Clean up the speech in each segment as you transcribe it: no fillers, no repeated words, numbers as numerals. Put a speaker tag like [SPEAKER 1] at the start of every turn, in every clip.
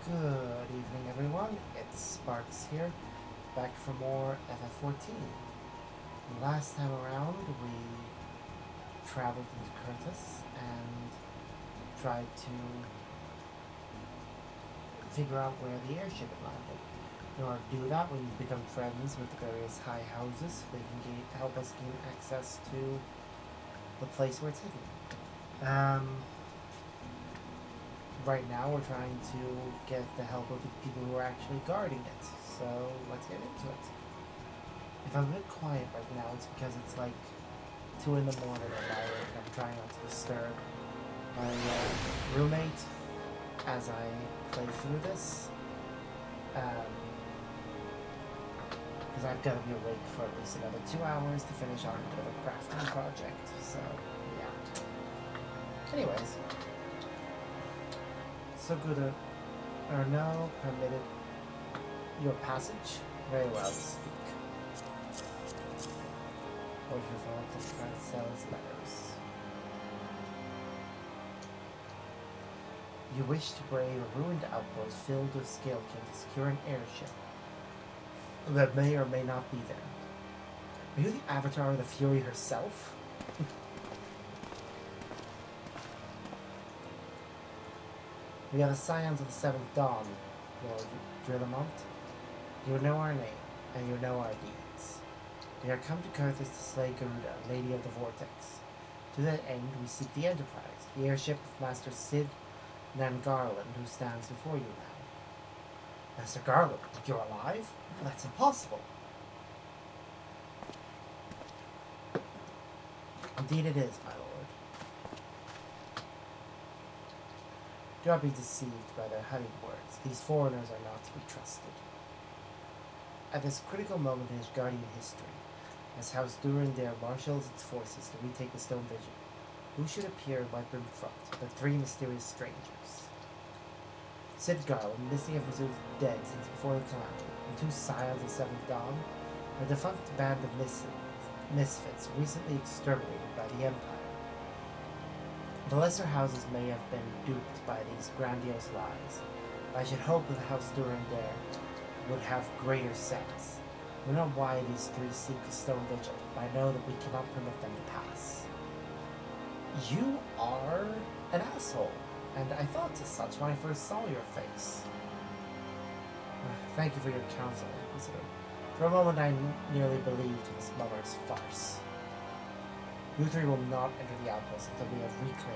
[SPEAKER 1] Good evening, everyone. It's Sparks here, back for more FF14. Last time around, we traveled into Curtis and tried to figure out where the airship had landed. In order to do that, we need to become friends with the various high houses so they can help us gain access to the place where it's hidden. Right now we're trying to get the help of the people who are actually guarding it. So let's get into it. If I'm a bit quiet right now, it's because it's like 2 in the morning and I'm trying not to disturb my roommate as I play through this. Because I've got to be awake for at least another 2 hours to finish our bit of a crafting project. So yeah. Anyways. So good or no, permitted your passage? Very well, speak. Or your fault to try to sell his letters. You wish to brave a ruined outpost filled with Scale King to secure an airship that may or may not be there. Are you the avatar of the Fury herself? We are the Scions of the Seventh Dawn, Lord Drillamont. You know our name, and you know our deeds. We are come to Curthis to slay Garuda, Lady of the Vortex. To that end, we seek the Enterprise, the airship of Master Sid Nangarland, who stands before you now. Master Garland, you're alive? That's impossible. Indeed it is, my lord. Do not be deceived by their honeyed words. These foreigners are not to be trusted. At this critical moment in his guardian history, as House Durandare marshals its forces to retake the Stone Vision, who should appear and wipe in front but 3 mysterious strangers? Sid Garland, missing and presumed dead since before the calamity, and 2 Scions of Seventh Dawn, a defunct band of misfits recently exterminated by the Empire. The lesser houses may have been duped by these grandiose lies. I should hope that House Durandare would have greater sense. We know why these 3 seek the Stone Vigil, but I know that we cannot permit them to pass. You are an asshole, and I thought as such when I first saw your face. Thank you for your counsel, Inquisitor. For a moment I nearly believed this mother's farce. You 3 will not enter the outpost until we have reclaimed it,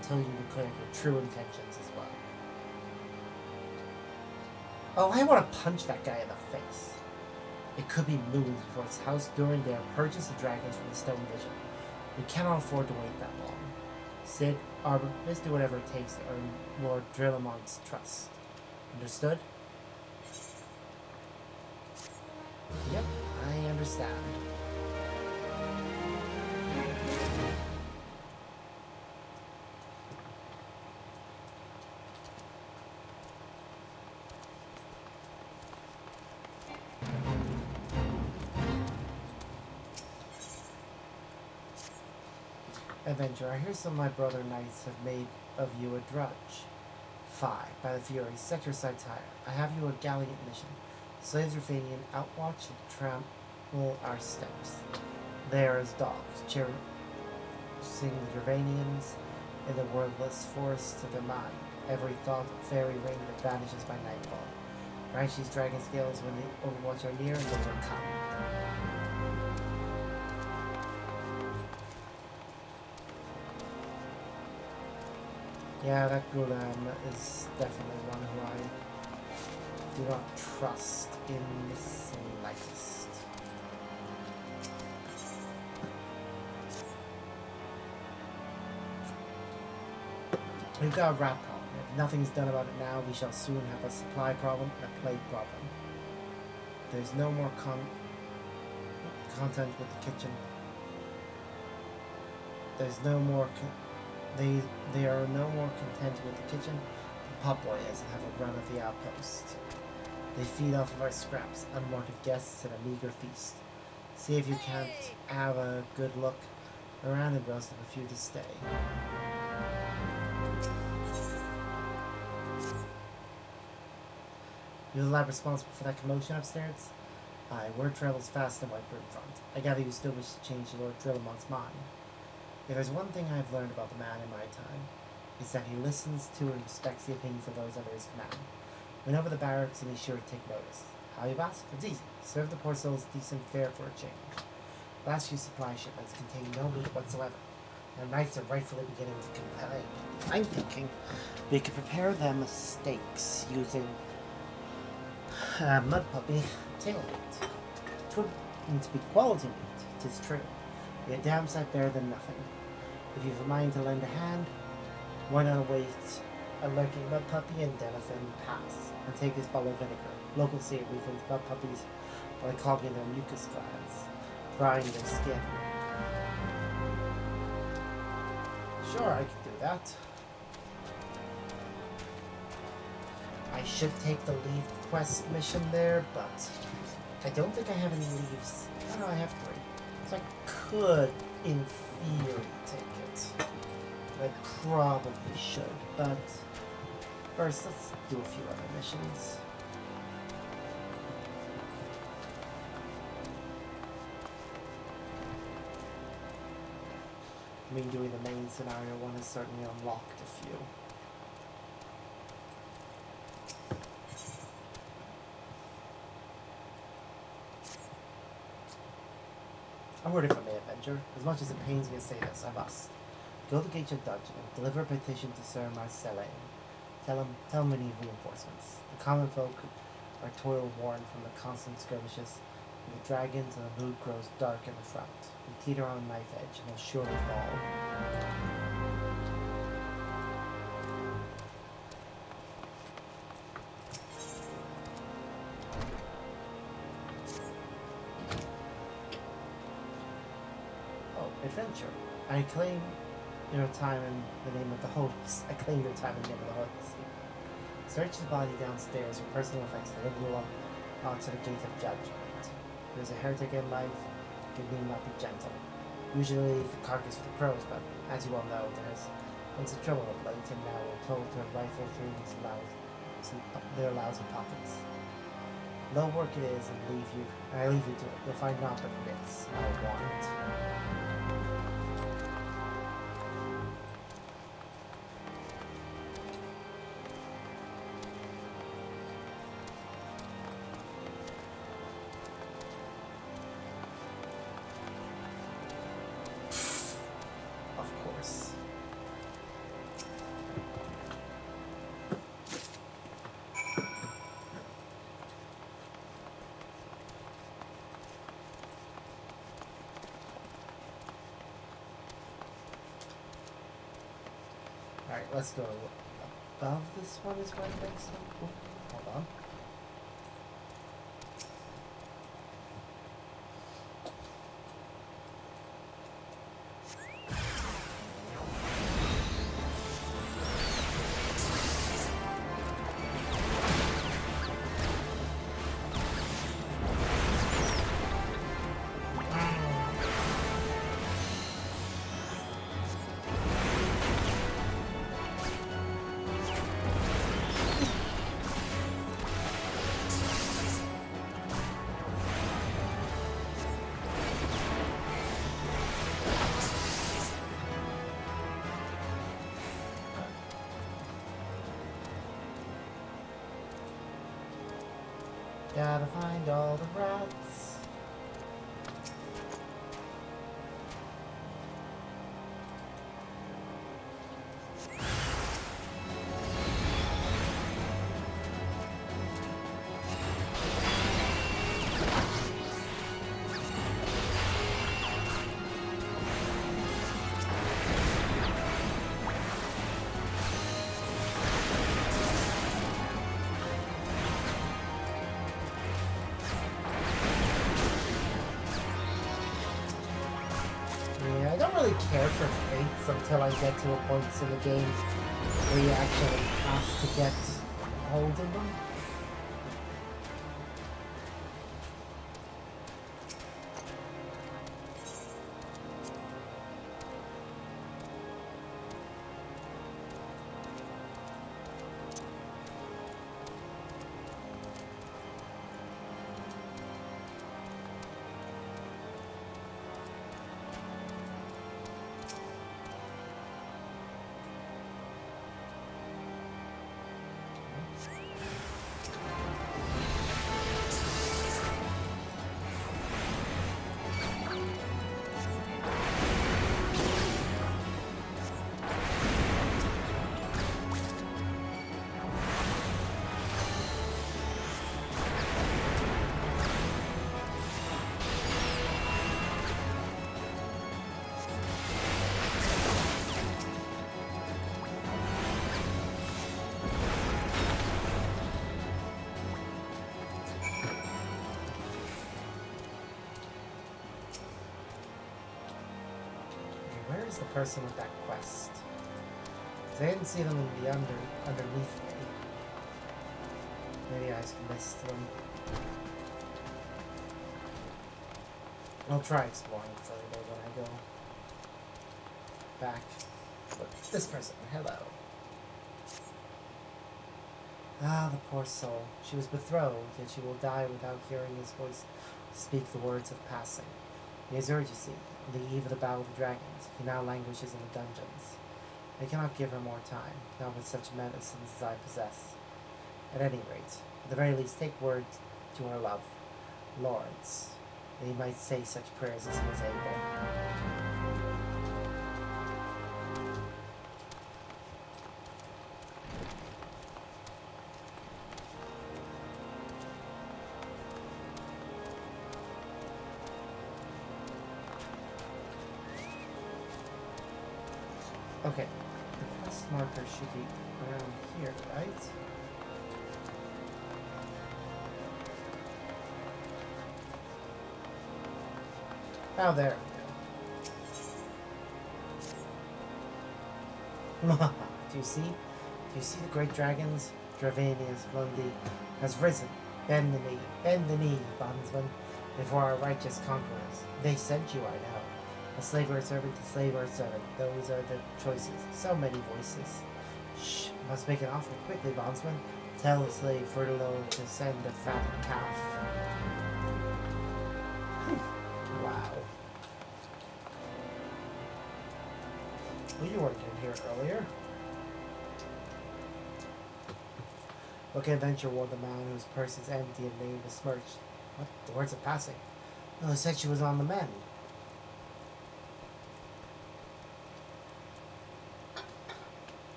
[SPEAKER 1] until you declare your true intentions as well. Oh, I want to punch that guy in the face. It could be moons before its House Durandare purges the dragons from the Stone Vision. We cannot afford to wait that long. Sid, Arbor, let's do whatever it takes to earn Lord Drillamont's trust. Understood? Yep, I understand. Adventurer, I hear some of my brother knights have made of you a drudge. Fie, by the Furies, set your sights higher. I have you a gallant mission. Slaves Rufanian outwatch and trample our steps. They are as dogs, cherishing the Dravanians in the wordless forests of their mind. Every thought of fairy ring that vanishes by nightfall. Branch these dragon scales when the overwatch are near and they will come. Yeah, that Gulam is definitely one who I do not trust in the slightest. We've got a rat problem. If nothing is done about it now, we shall soon have a supply problem and a plague problem. There's no more content with the kitchen. There's no more... They are no more content with the kitchen. The potboys have a run of the outpost. They feed off of our scraps, unwanted guests, and a meager feast. See if you can't have a good look around and roast up a few to stay. You're the lab responsible for that commotion upstairs? Aye, word travels fast in Whitebird Front. I gather you still wish to change Lord Drillamont's mind. If there's one thing I've learned about the man in my time, it's that he listens to and respects the opinions of those under his command. Went over the barracks and he's sure to take notice. How you've asked? It's easy. Serve the poor souls decent fare for a change. Last few supply shipments contained no meat whatsoever, and knights are rightfully beginning to complain. I'm thinking we could prepare them steaks using mud puppy tail meat. It would need to be quality meat, 'tis true. Be a damn sight better than nothing. If you've a mind to lend a hand, why not await a lurking mud puppy in Denathan Pass and take his bottle of vinegar. Locals say it weakens mud puppies by clogging their mucus glands, drying their skin. Sure, I could do that. I should take the leave quest mission there, but I don't think I have any leaves. Oh no, I have 3. So I could, in theory, take it. I probably should, but first let's do a few other missions. I mean, doing the main scenario one has certainly unlocked a few. A word from me, Avenger. As much as it pains me to say this, I must. Go to Gate of Dungeon and deliver a petition to Sir Marcellain. Tell him we need reinforcements. The common folk are toil-worn from the constant skirmishes. And the dragons and the mood grows dark in the front. We teeter on a knife edge and will surely fall. Oh, adventure. I claim your time in the name of the host. I claim your time in the name of the host. Search the body downstairs for personal effects deliverable onto the Gate of Judgment. There's a heretic in life, it need not be gentle. Usually the carcass for the crows, but as you all know, there's been some trouble of late, and now we're told to rifle through their lousy pockets. Low work it is, and I leave you to it. You'll find naught but myths. I want. Alright, let's go above this one is where the next one. Ooh, hold on. Gotta find all the rats. I don't really care for fates until I get to a point in the game where you actually have to get hold of them. who's the person with that quest? 'Cause I didn't see them in the underneath me. Maybe I just missed them. I'll try exploring further when I go back. Look, this person, hello. Ah, the poor soul. She was betrothed, yet she will die without hearing his voice speak the words of passing. He has urgency, on the eve of the battle of the dragons. He now languishes in the dungeons. I cannot give her more time, not with such medicines as I possess. At any rate, at the very least, take word to her love, Lawrence, that he might say such prayers as he was able. Okay, the quest marker should be around here, right? Oh, there we go. Do you see? Do you see the great dragons? Dravanius Mundi has risen. Bend the knee, bondsman, before our righteous conquerors. They sent you, I know. A slave or a servant, a slave or a servant. Those are the choices. So many voices. Shh, must make an offer quickly, bondsman. Tell the slave Fertilo to send a fattened calf. Wow. Well, you weren't in here earlier. What adventure wore the man whose purse is empty and name besmirched? What? The words of passing. No, they said she was on the mend.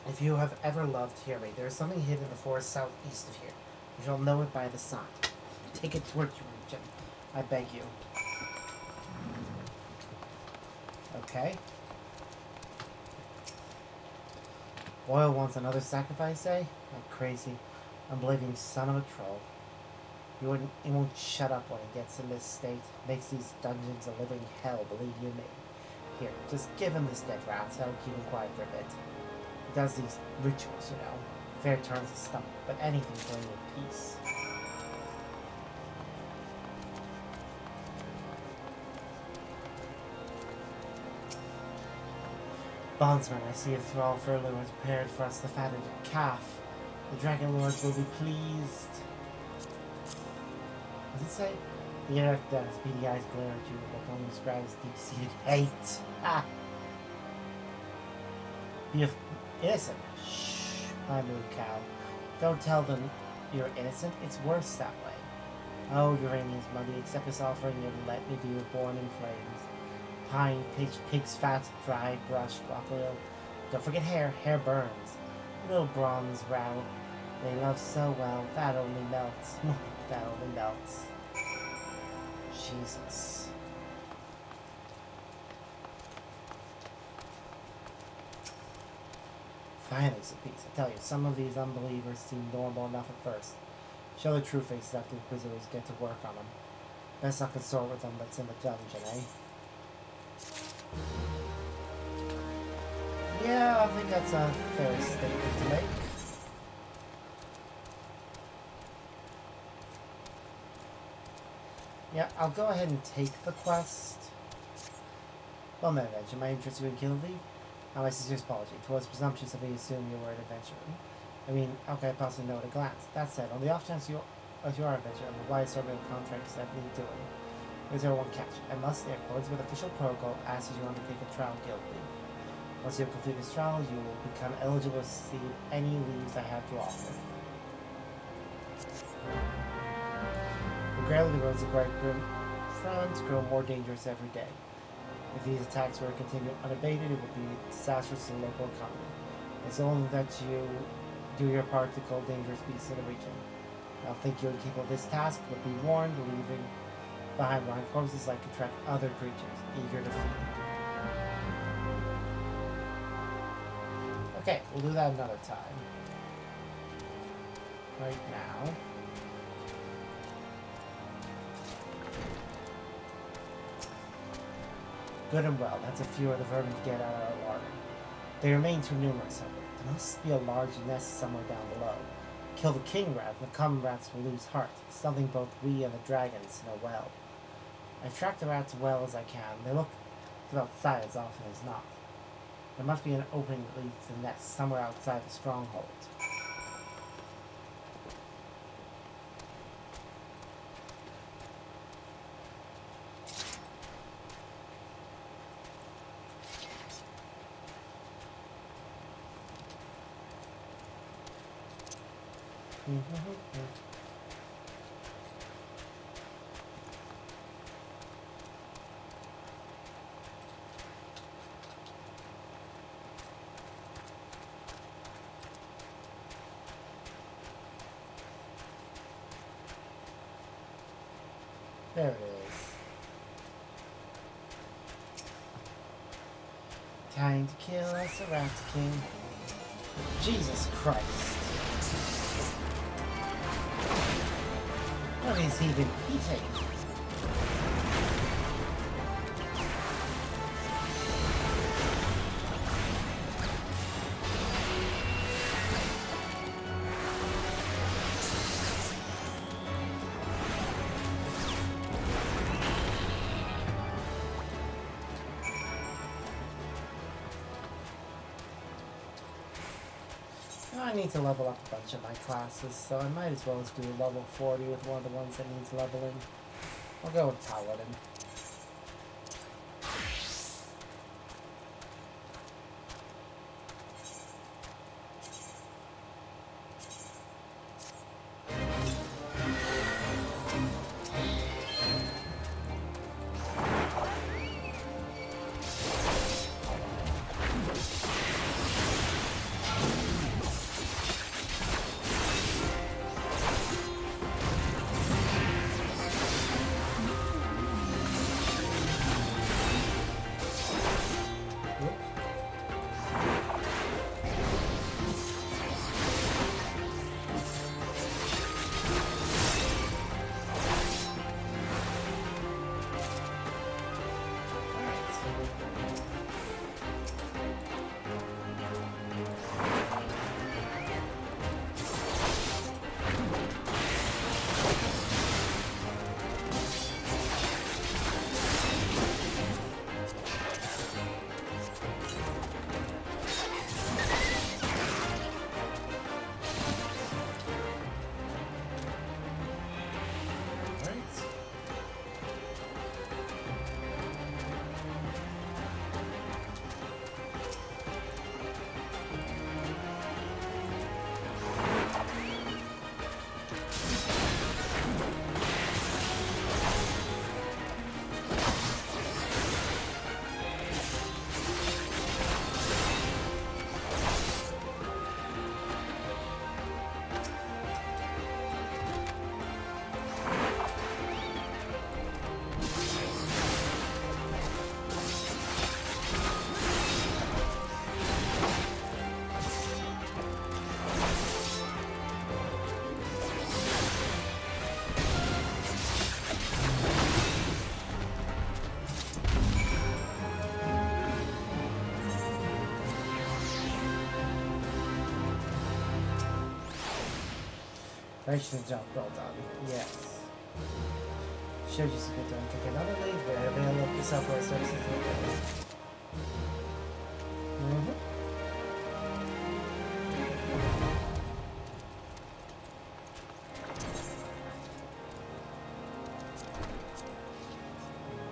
[SPEAKER 1] If you have ever loved, hear me. There is something hidden in the forest southeast of here. You shall know it by the sign. Take it towards your region. I beg you. Okay. Boyle wants another sacrifice, eh? That crazy, unbelieving son of a troll. He won't shut up when he gets in this state. Makes these dungeons a living hell, believe you me. Here, just give him this dead rat, so I'll keep him quiet for a bit. He does these rituals, you know. Fair turns his stomach, but anything for your peace. Bondsman, I see a thrall Furlough has prepared for us the fattened calf. The dragon lords will be pleased. Does it say? The erect death's beady eyes glare at you, but only describes deep-seated hate. Ah! Be innocent. Shh, my moo cow. Don't tell them you're innocent. It's worse that way. Oh, Urania's money, accept this offering and let me be reborn in flames. Pine, pig's fat, dry, brush, rock oil. Don't forget hair. Hair burns. Little bronze row. They love so well. That only melts. That only melts. Jesus. Finally, some peace. I tell you, some of these unbelievers seem normal enough at first. Show the true faces after the Inquisitors get to work on them. Best not consort with them that's in the dungeon, eh? Yeah, I think that's a fair statement to make. Yeah, I'll go ahead and take the quest. Well met, adventure. My interest you in Kilby? My sincerest apology. It was presumptuous of me to assume you were an adventurer. I mean, how could I possibly know at a glance? That said, on the off chance you are an adventurer, I'm obliged to serve a contract that need doing. There's only one catch. I must, in accordance with official protocol, ask you to undertake a trial guilty. Once you have completed this trial, you will become eligible to receive any leaves I have to offer. The gravelly roads of Brightburn front grow more dangerous every day. If these attacks were to continue unabated, it would be disastrous to the local economy. It's only that you do your part to kill dangerous beasts in the region. I'll think you're capable of this task, but be warned, leaving behind blind corpses like attract other creatures, eager to feed. Okay, we'll do that another time. Right now. Good and well. That's a few of the vermin to get out of our water. They remain too numerous, however. There must be a large nest somewhere down below. Kill the king rat, and the common rats will lose heart. Something both we and the dragons know well. I've tracked the rats as well as I can. They look outside as often as not. There must be an opening that leads to the nest somewhere outside the stronghold. There it is. Time to kill us a rat king. Jesus Christ. What is he even eating? I need to level up a bunch of my classes, so I might as well just do a level 40 with one of the ones that needs leveling. I'll go with Paladin. Nice job, well done. Yes. Should you skip down, take another lead where avail of the software services.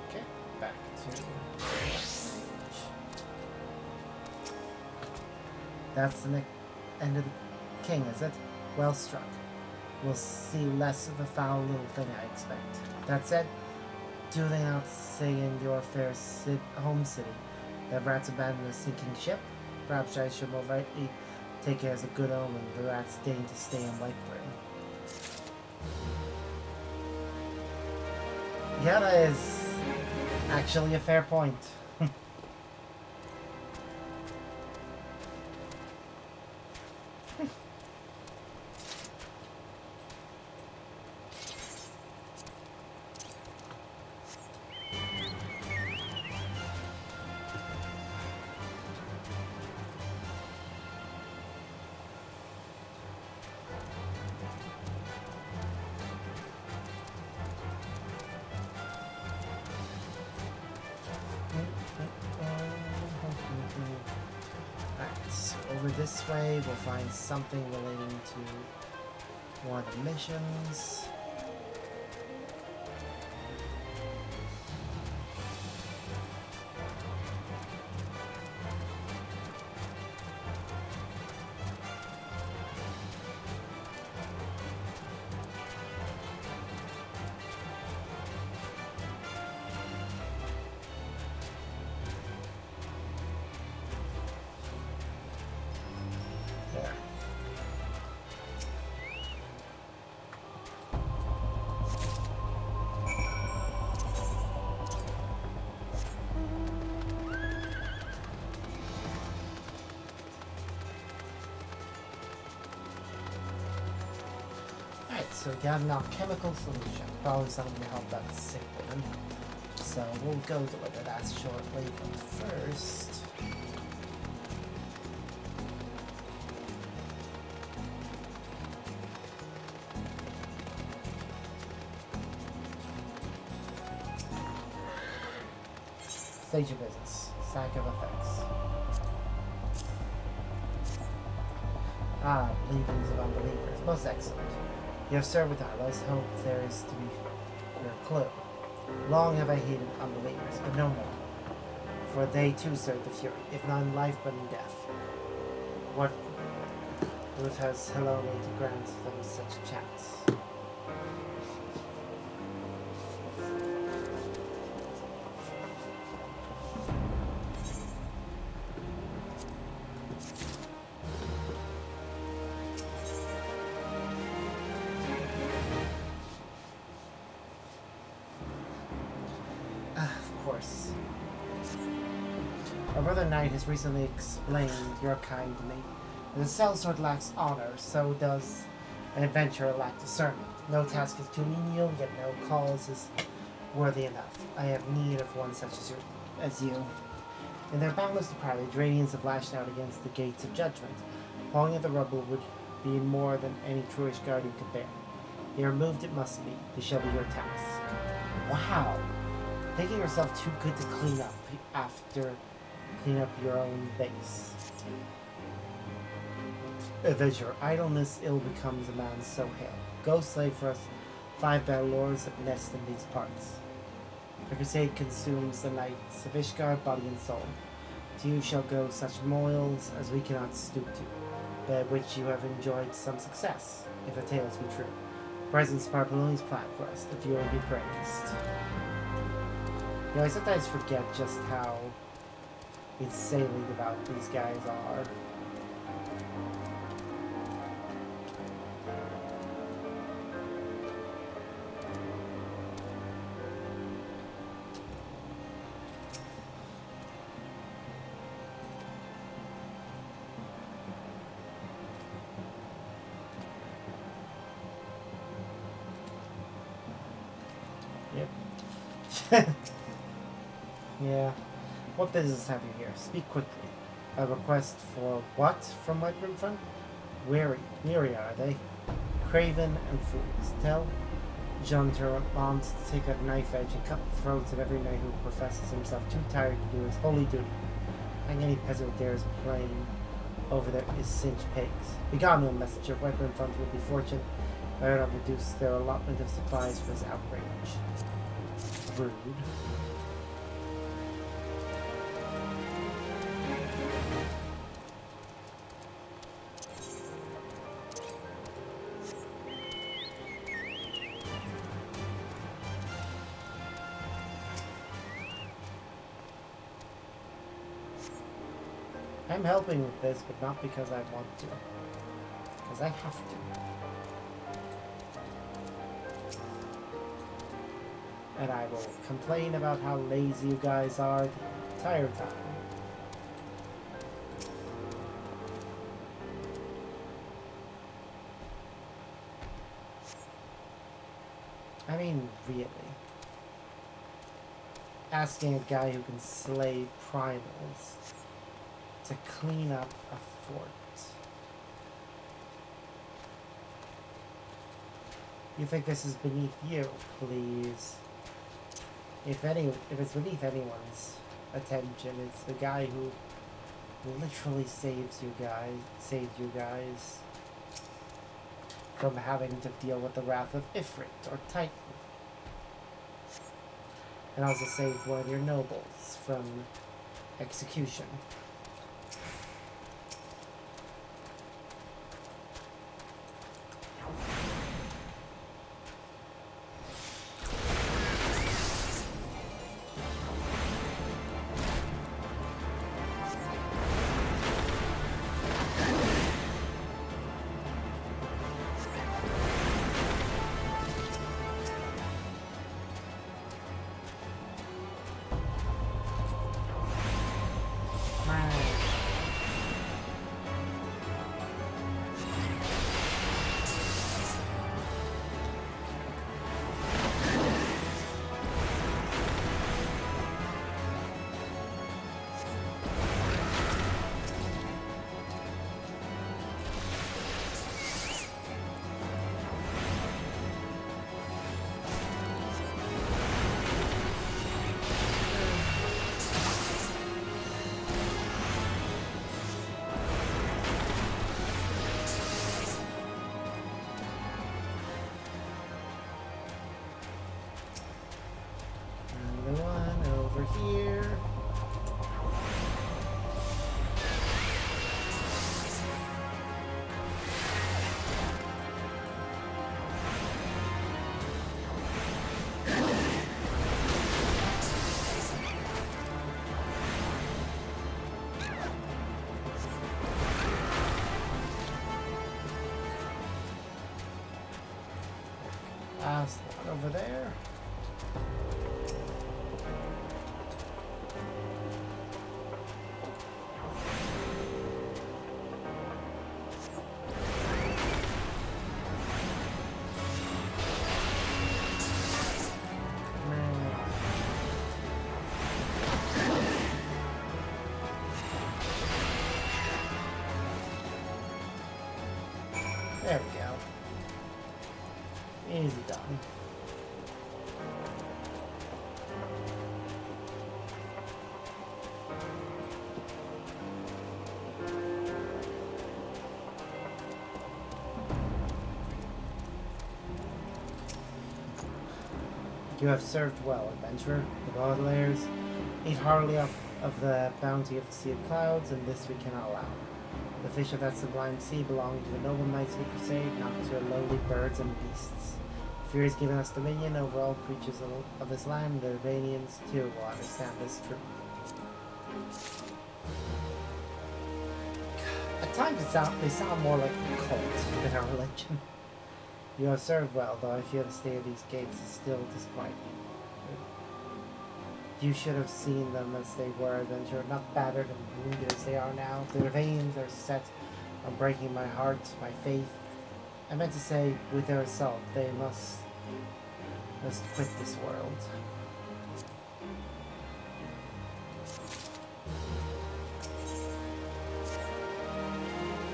[SPEAKER 1] Okay, back to. That's the end of the king, is it? Well struck. We'll see less of the foul little thing, I expect. That said, do they not say in your fair home city that rats abandon a sinking ship? Perhaps I should more rightly take it as a good omen the rats deign to stay in Whitebrim. Yeah, that is actually a fair point. over this way, we'll find something relating to one of the missions. So we got an alchemical solution, probably something to help that sick one. So we'll go to look at that shortly, but first... Stage your business. Sack of effects. Ah, leavings of unbelievers. Most excellent. You have served with us. Let's hope there is to be your clue. Long have I hated unbelievers, but no more. For they too serve the Fury, if not in life but in death. What Ruth has Helone to grant them such a chance? Our brother Knight has recently explained your kind to me. The sellsword lacks honor, so does an adventurer lack discernment. No task is too menial, yet no cause is worthy enough. I have need of one such as you. In their boundless depravity, Dranians have lashed out against the gates of judgment. Pawing at the rubble would be more than any truish guardian could bear. Be removed it must be. This shall be your task. Wow! Thinking yourself too good to clean up after clean up your own base. Avenge your idleness, ill becomes a man so hale. Go slave for us 5 battle lords that nest in these parts. The crusade consumes the knights of Ishgard, body and soul. To you shall go such moils as we cannot stoop to, by which you have enjoyed some success, if the tales be true. Presents Parpaloni's plan for us, that you will be praised. I sometimes forget just how insanely devout these guys are. Yep. Yeah. What business have you here? Speak quickly. A request for what from my Brimfront? Weary are they? Craven and fools. Tell Jean Turmont to take a knife edge and cut the throats of every knight who professes himself too tired to do his holy duty. Hang any peasant who dares plain over there is singed pigs. Begone, no messenger. White Brimfront will be fortunate if I don't reduce their allotment of supplies for this outrage. Rude. I'm helping with this, but not because I want to. Because I have to. And I will complain about how lazy you guys are the entire time. I mean, really. Asking a guy who can slay primals to clean up a fort. You think this is beneath you, please? If it's beneath anyone's attention, it's the guy who literally saved you guys from having to deal with the wrath of Ifrit or Titan. And also saved one of your nobles from execution. Here. Last one over there. There we go. Easy done. You have served well, adventurer. The Baudelaires eat heartily of the bounty of the Sea of Clouds, and this we cannot allow. The fish of that sublime sea belong to the noble knights we crusade, not to lowly birds and beasts. Fear has given us dominion over all creatures of this land, and the Irvanians too will understand this truth. At times they sound more like a cult than a religion. You have served well, though I fear the state of these gates is still disquieting. You should have seen them as they were, adventurer, not battered and wounded as they are now. The Irvanians are set on breaking my heart, my faith. I meant to say, with their assault, they must quit this world.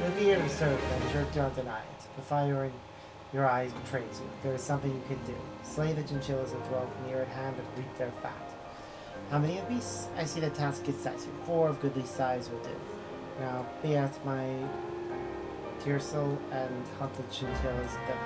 [SPEAKER 1] You're here to serve, adventurer, don't deny it. The fire in your eyes betrays you. There is something you can do. Slay the chinchillas that dwell near at hand and reap their fat. How many of these? I see the task is size. 4 of goodly size will do. Now, be at my Tiersel and hunt the chinchillas that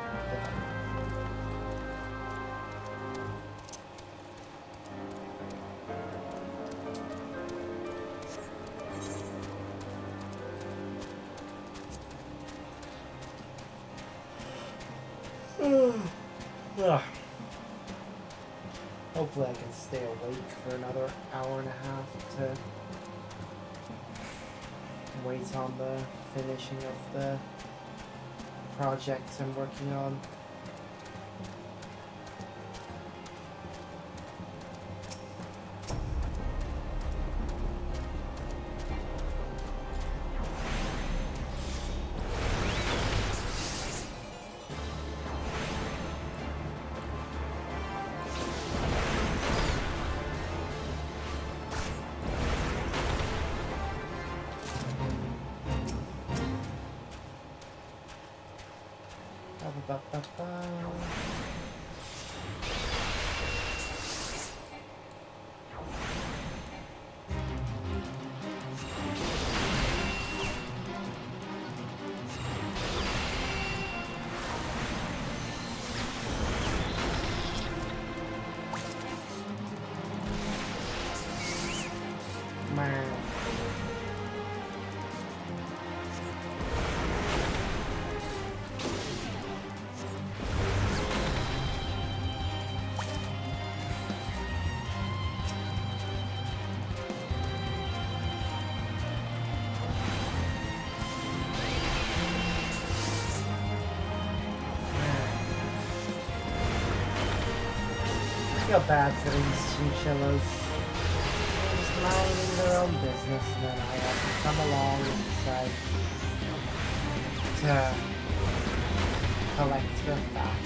[SPEAKER 1] hopefully I can stay awake for another hour and a half to wait on the finishing of the project I'm working on. feel bad for these chinchillas. They're just minding their own business, and then I have to come along and decide to collect their fat.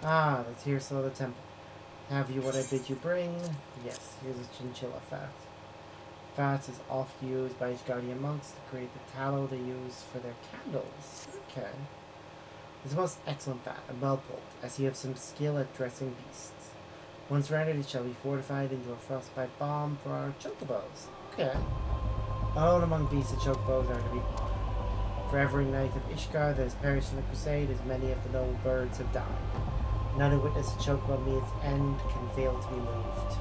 [SPEAKER 1] Ah, the tears of the temple. Have you what I bid you bring? Yes, here's a chinchilla fat. Fat is oft used by guardian monks to create the tallow they use for their candles. Okay. It's a most excellent fat and well pulled, as you have some skill at dressing beasts. Once rendered, it shall be fortified into a frostbite bomb for our chocobos. Okay. Alone among beasts, the chocobos are to be honored. For every knight of Ishgard that has perished in the crusade, as many of the noble birds have died. None who witness a chocobo meet its end can fail to be moved.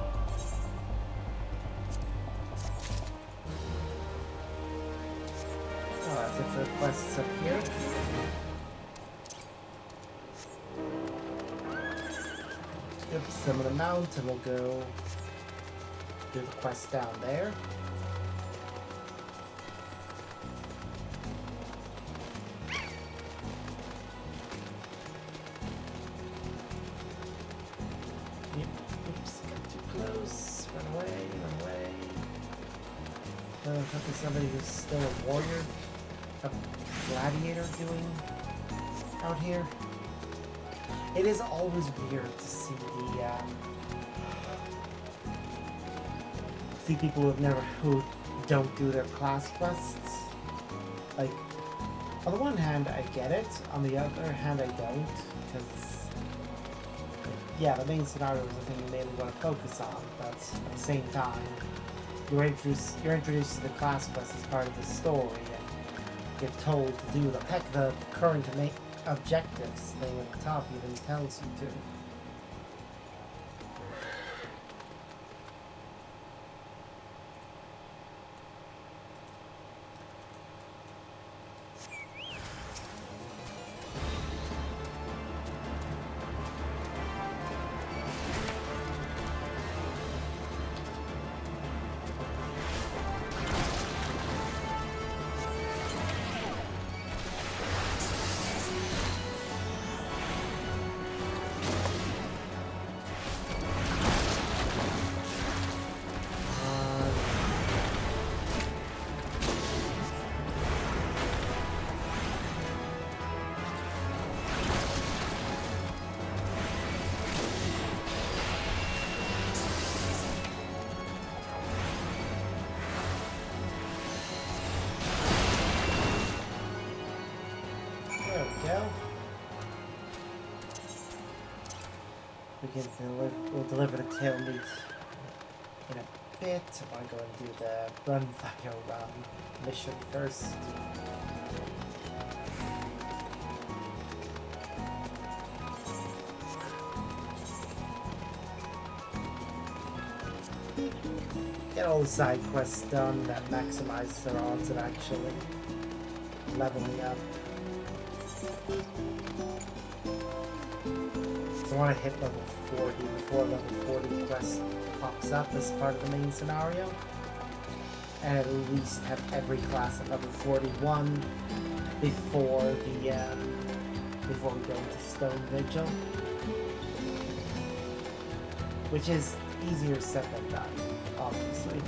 [SPEAKER 1] Oh, that's it for the quests up here. Skip some of the mount and we'll go do the quest down there. Oops, got too close. Run away, run away. Something somebody who's still a warrior, a gladiator doing out here. It is always weird to see see people who don't do their class quests. Like, on the one hand, I get it. On the other hand, I don't, because yeah, the main scenario is the thing you mainly want to focus on. But at the same time, you're introduced to the class quest as part of the story, and get told to do the current objectives thing at the top even tells you to. We'll deliver the tail meat in a bit. I want to go and do the run fire run mission first. Get all the side quests done that maximize their odds of actually leveling up. I want to hit level 40 before level 40 quest pops up as part of the main scenario, and at least have every class at level 41 before we go into Stone Vigil, which is easier said than done, obviously.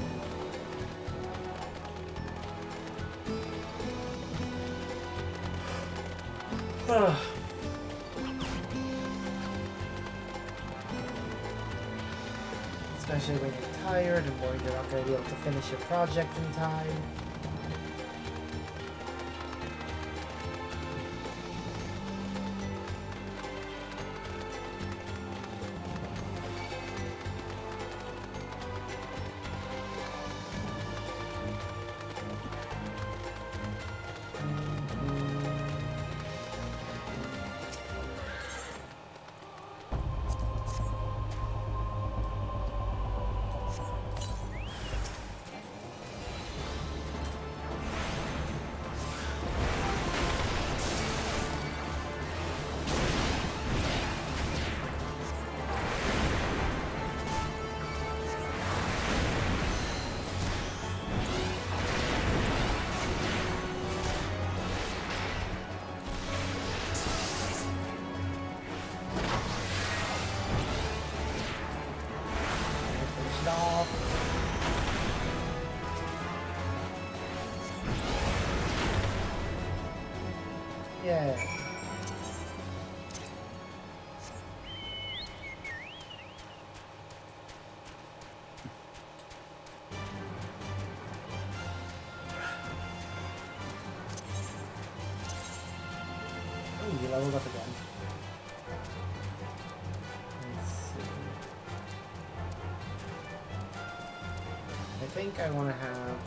[SPEAKER 1] Especially when you're tired and worried you're not going to be able to finish your project in time. it off. Yeah. Oh, you leveled up again. Let's see. I think I want to have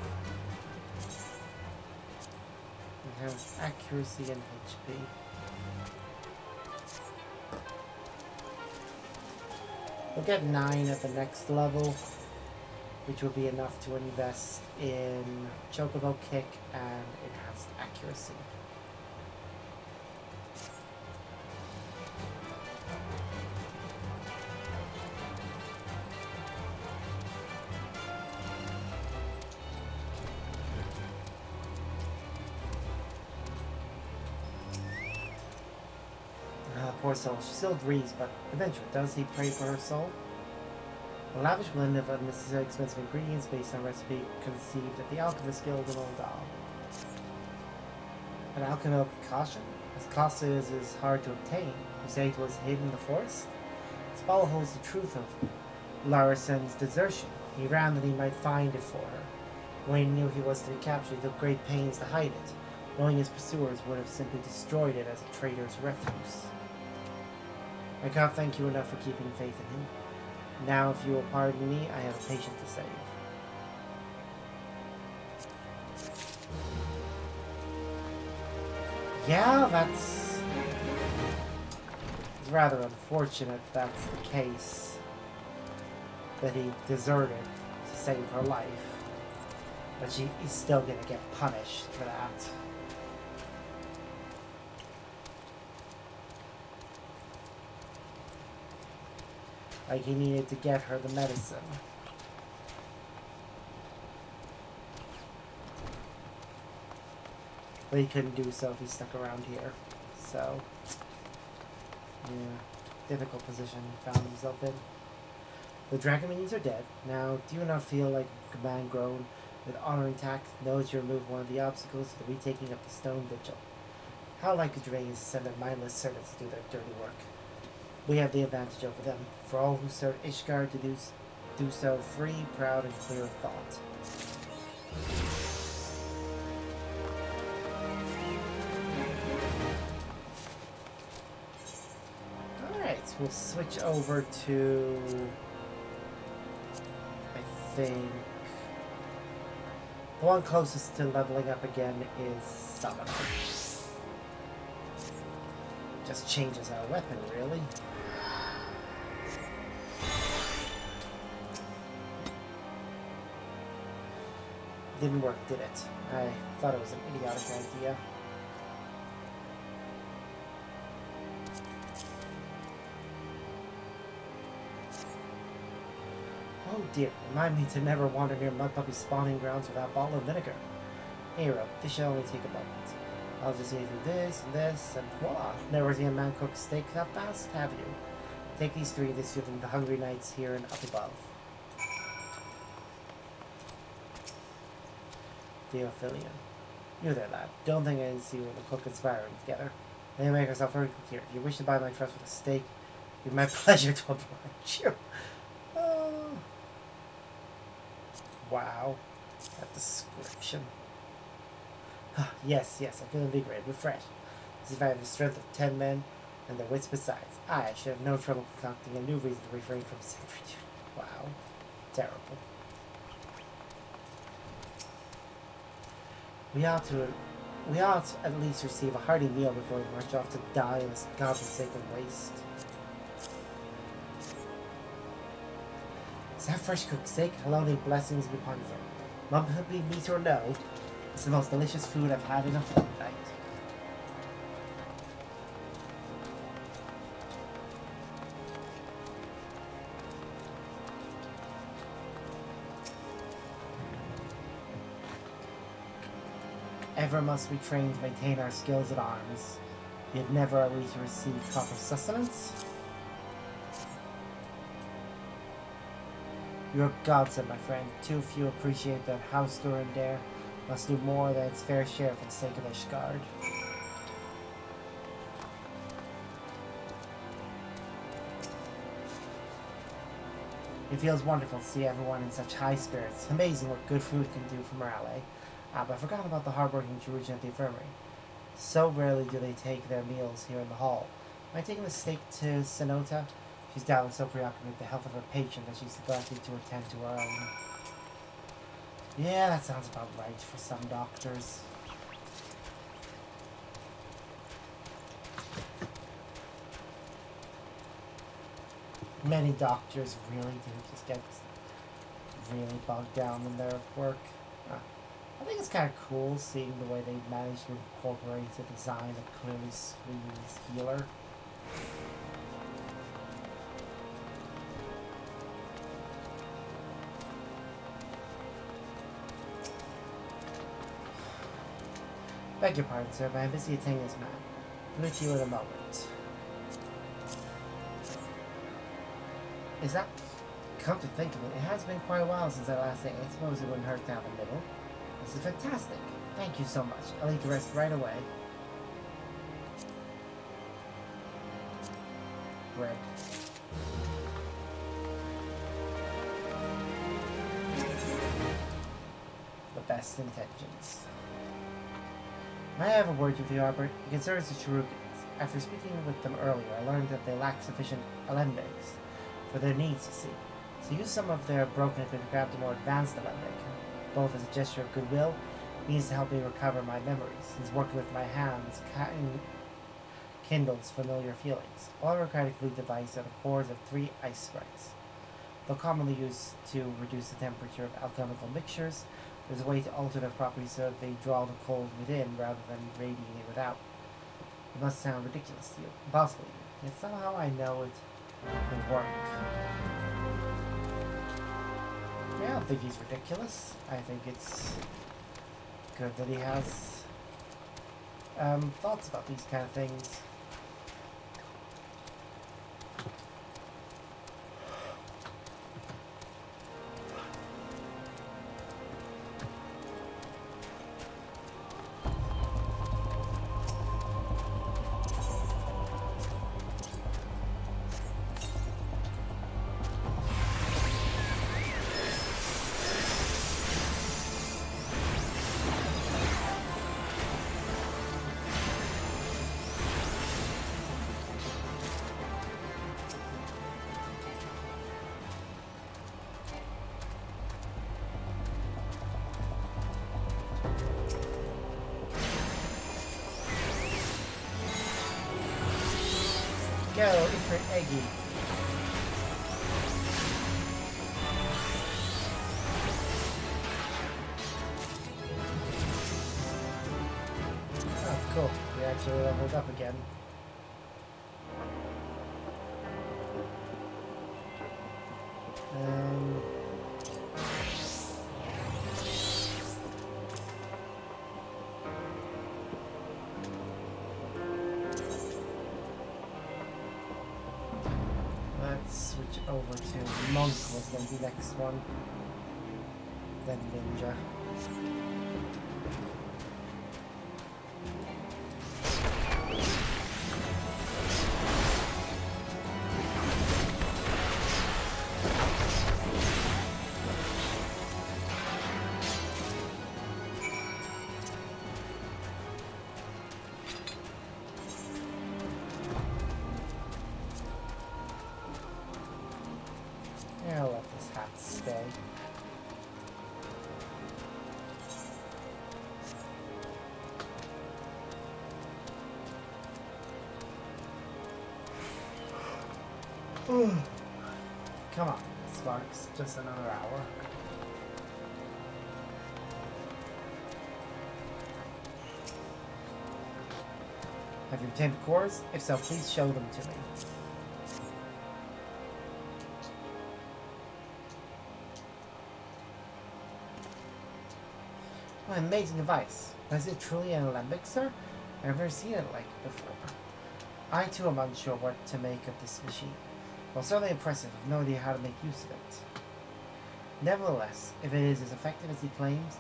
[SPEAKER 1] accuracy and HP. We'll get 9 at the next level, which will be enough to invest in Chocobo Kick and enhanced accuracy. Poor soul. She still grieves, but eventually does he pray for her soul? A lavish blend of unnecessary expensive ingredients based on a recipe conceived at the Alchemist Guild in Old Dal. An alchemical concoction? As costly as it is hard to obtain. You say it was hidden in the forest? This bottle holds the truth of Larison's desertion. He ran that he might find it for her. When he knew he was to be captured, he took great pains to hide it, knowing his pursuers would have simply destroyed it as a traitor's refuse. I can't thank you enough for keeping faith in him. Now, if you will pardon me, I have a patient to save. Yeah, that's... It's rather unfortunate that's the case. That he deserted to save her life. But he's still gonna get punished for that. Like, he needed to get her the medicine. But he couldn't do so if he stuck around here. So, yeah, difficult position he found himself in. The dragon minions are dead. Now, do you not feel like a man grown with honor intact knows you remove one of the obstacles to the retaking of the stone vigil? How likely do they send their mindless servants to do their dirty work? We have the advantage over them, for all who serve Ishgard to do so free, proud, and clear of thought. Alright, so we'll switch over to... I think... The one closest to leveling up again is Summoner. Just changes our weapon, really. Didn't work, did it? I thought it was an idiotic idea. Oh dear, remind me to never wander near Mud Puppy's spawning grounds without a bottle of vinegar. Hero, this shall only take a moment. I'll just eat through this, and voila! Never seen a man cook steak that fast, have you? Take these 3, this gives them the hungry knights here and up above. Theophilian. You there, lad. Don't think I didn't see you and the cook conspiring together. Let me make ourselves very clear. If you wish to buy my trust with a steak, it would be my pleasure to oblige you. Oh. Wow. That description. Yes, I feel invigorated, refreshed. As if I have the strength of 10 men and their wits besides. I should have no trouble concocting a new reason to refrain from sentry duty. Wow. Terrible. We ought to at least receive a hearty meal before we march off to die in this godforsaken waste. Is that fresh cooked steak? Hello, blessings be upon you. Mum, be meat or no? It's the most delicious food I've had in a fortnight. Ever must we train to maintain our skills at arms, yet never are we to receive proper sustenance? You're a godsend, my friend. Too few appreciate that House Durandare must do more than its fair share for the sake of Ishgard. It feels wonderful to see everyone in such high spirits. Amazing what good food can do for morale, eh? Ah, but I forgot about the hardworking Jerusian at the infirmary. So rarely do they take their meals here in the hall. Am I taking the steak to Senota? She's doubtless so preoccupied with the health of her patient that she's neglected to attend to her own. Yeah, that sounds about right for some doctors. Many doctors really do just get really bogged down in their work. I think it's kind of cool seeing the way they managed to incorporate a design that clearly screams healer. Beg your pardon, sir, but I'm busy attending this man. I'll meet you in a moment. Is that... Come to think of it, it has been quite a while since I last ate. I suppose it wouldn't hurt to have a nibble. This is fantastic. Thank you so much. I'll eat the rest right away. Bread. The best intentions. May I have a word with you, Albert? It concerns the Cherukins. After speaking with them earlier, I learned that they lack sufficient alembics for their needs, you see. So use some of their broken equipment to grab the more advanced alembic, both as a gesture of goodwill, means to help me recover my memories, since working with my hands kindles familiar feelings. All I require to complete the device are the cores of 3 ice sprites. Though commonly used to reduce the temperature of alchemical mixtures, there's a way to alter their properties so that they draw the cold within rather than radiating it without. It must sound ridiculous to you, impossible even, yet somehow I know it will work. Yeah, I don't think he's ridiculous. I think it's good that he has thoughts about these kind of things. Go, for Eggy. Oh, cool. We actually leveled up again. Switch over to Monk was then the next one. Then Ninja. I'll let this hat stay. Come on, Sparks. Just another hour. Have you obtained the cores? If so, please show them to me. What an amazing device. But is it truly an alembic, sir? I've never seen it like before. I too am unsure what to make of this machine. Well, certainly impressive. I have no idea how to make use of it. Nevertheless, if it is as effective as he claims,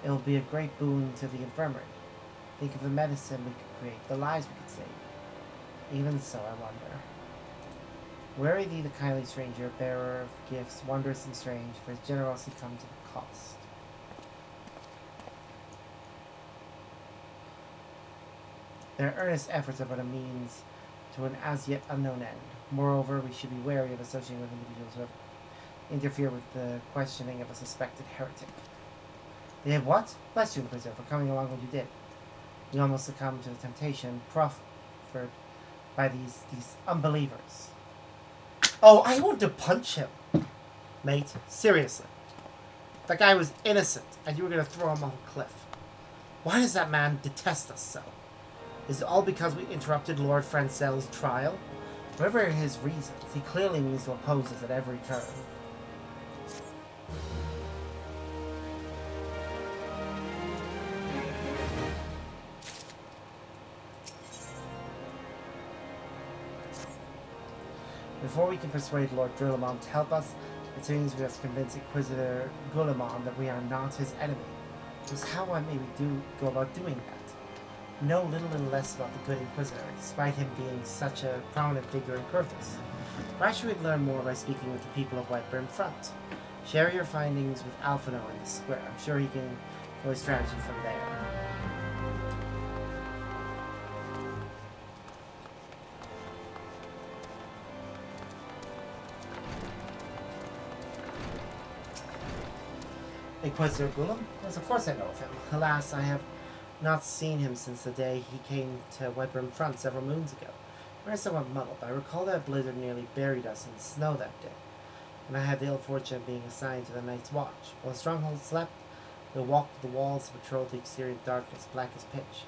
[SPEAKER 1] it will be a great boon to the infirmary. Think of the medicine we could create, the lives we could save. Even so, I wonder. Weary thee, the kindly stranger, bearer of gifts wondrous and strange, for his generosity comes at a cost. Their earnest efforts are but a means to an as yet unknown end. Moreover, we should be wary of associating with individuals who have interfered with the questioning of a suspected heretic. They have what? Bless you, Inquisitor, for coming along when you did. You almost succumbed to the temptation proffered by these unbelievers. Oh, I want to punch him. Mate, seriously. That guy was innocent, and you were going to throw him off a cliff. Why does that man detest us so? Is it all because we interrupted Lord Francel's trial? Whatever his reasons, he clearly means to oppose us at every turn. Before we can persuade Lord Drillamon to help us, it seems we must convince Inquisitor Guillamon that we are not his enemy. Just how may we go about doing that? Know little and less about the good Inquisitor, despite him being such a prominent figure in Kurthus. Perhaps you would learn more by speaking with the people of Whiteburn Front. Share your findings with Alphino in the square. I'm sure he can know a strategy from there. Inquisitor Gulam? Yes, of course I know of him. Alas, I have not seen him since the day he came to Whiteburn Front several moons ago. We are somewhat muddled. I recall that a blizzard nearly buried us in snow that day, and I had the ill fortune of being assigned to the night's watch. While the stronghold slept, we walked the walls and patrolled the exterior darkness, black as pitch.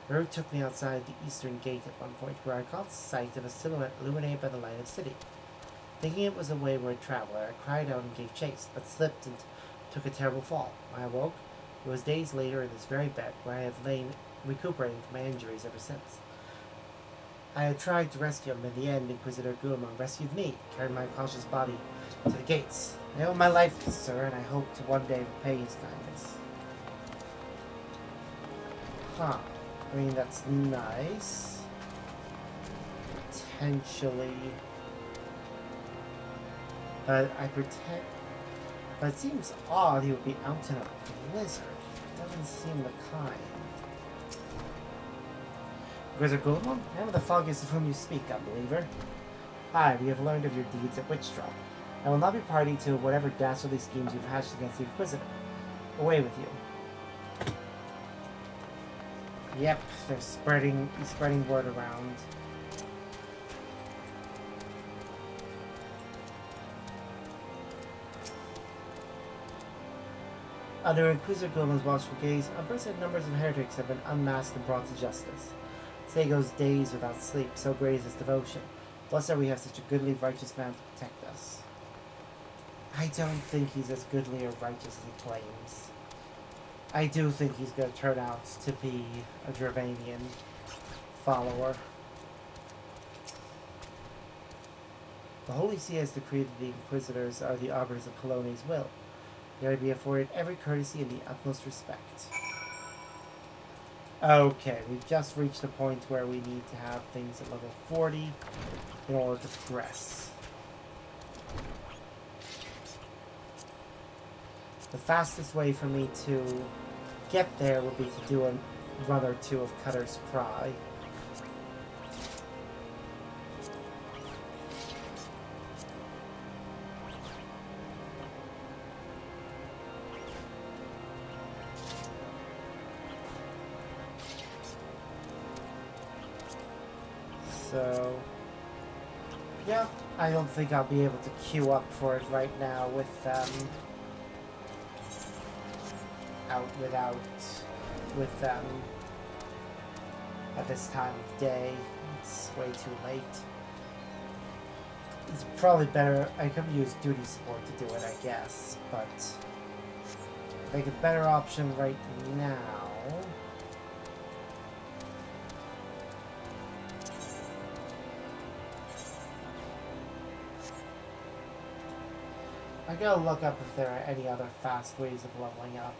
[SPEAKER 1] The route took me outside the eastern gate at one point, where I caught sight of a silhouette illuminated by the light of the city. Thinking it was a wayward traveler, I cried out and gave chase, but slipped and took a terrible fall. When I awoke, it was days later in this very bed, where I have lain recuperating from my injuries ever since. I had tried to rescue him. In the end, Inquisitor Guillamon rescued me, carried my unconscious body to the gates. I owe my life to sir, and I hope to one day repay his kindness. Huh. I mean, that's nice. Potentially. But But it seems odd he would be out in a blizzard. It doesn't seem the kind. Inquisitor Guillamon? I am the foggiest of whom you speak, unbeliever. Aye, we have learned of your deeds at Witchdrop. I will not be party to whatever dastardly schemes you've hatched against the Inquisitor. Away with you. Yep, he's spreading word around. Under Inquisitor Guilmamon's watchful gaze, unprecedented numbers of heretics have been unmasked and brought to justice. Say goes days without sleep, so great is his devotion. Blessed are we have such a goodly, righteous man to protect us. I don't think he's as goodly or righteous as he claims. I do think he's going to turn out to be a Dravanian follower. The Holy See has decreed that the Inquisitors are the arbiters of Cologne's will. They are to be afforded every courtesy and the utmost respect. Okay, we've just reached the point where we need to have things at level 40 in order to progress. The fastest way for me to get there would be to do a run or two of Cutter's Cry. So, yeah, I don't think I'll be able to queue up for it right now with at this time of day. It's way too late. It's probably better. I could use duty support to do it, I guess, but I think a better option right now I gotta look up if there are any other fast ways of leveling up.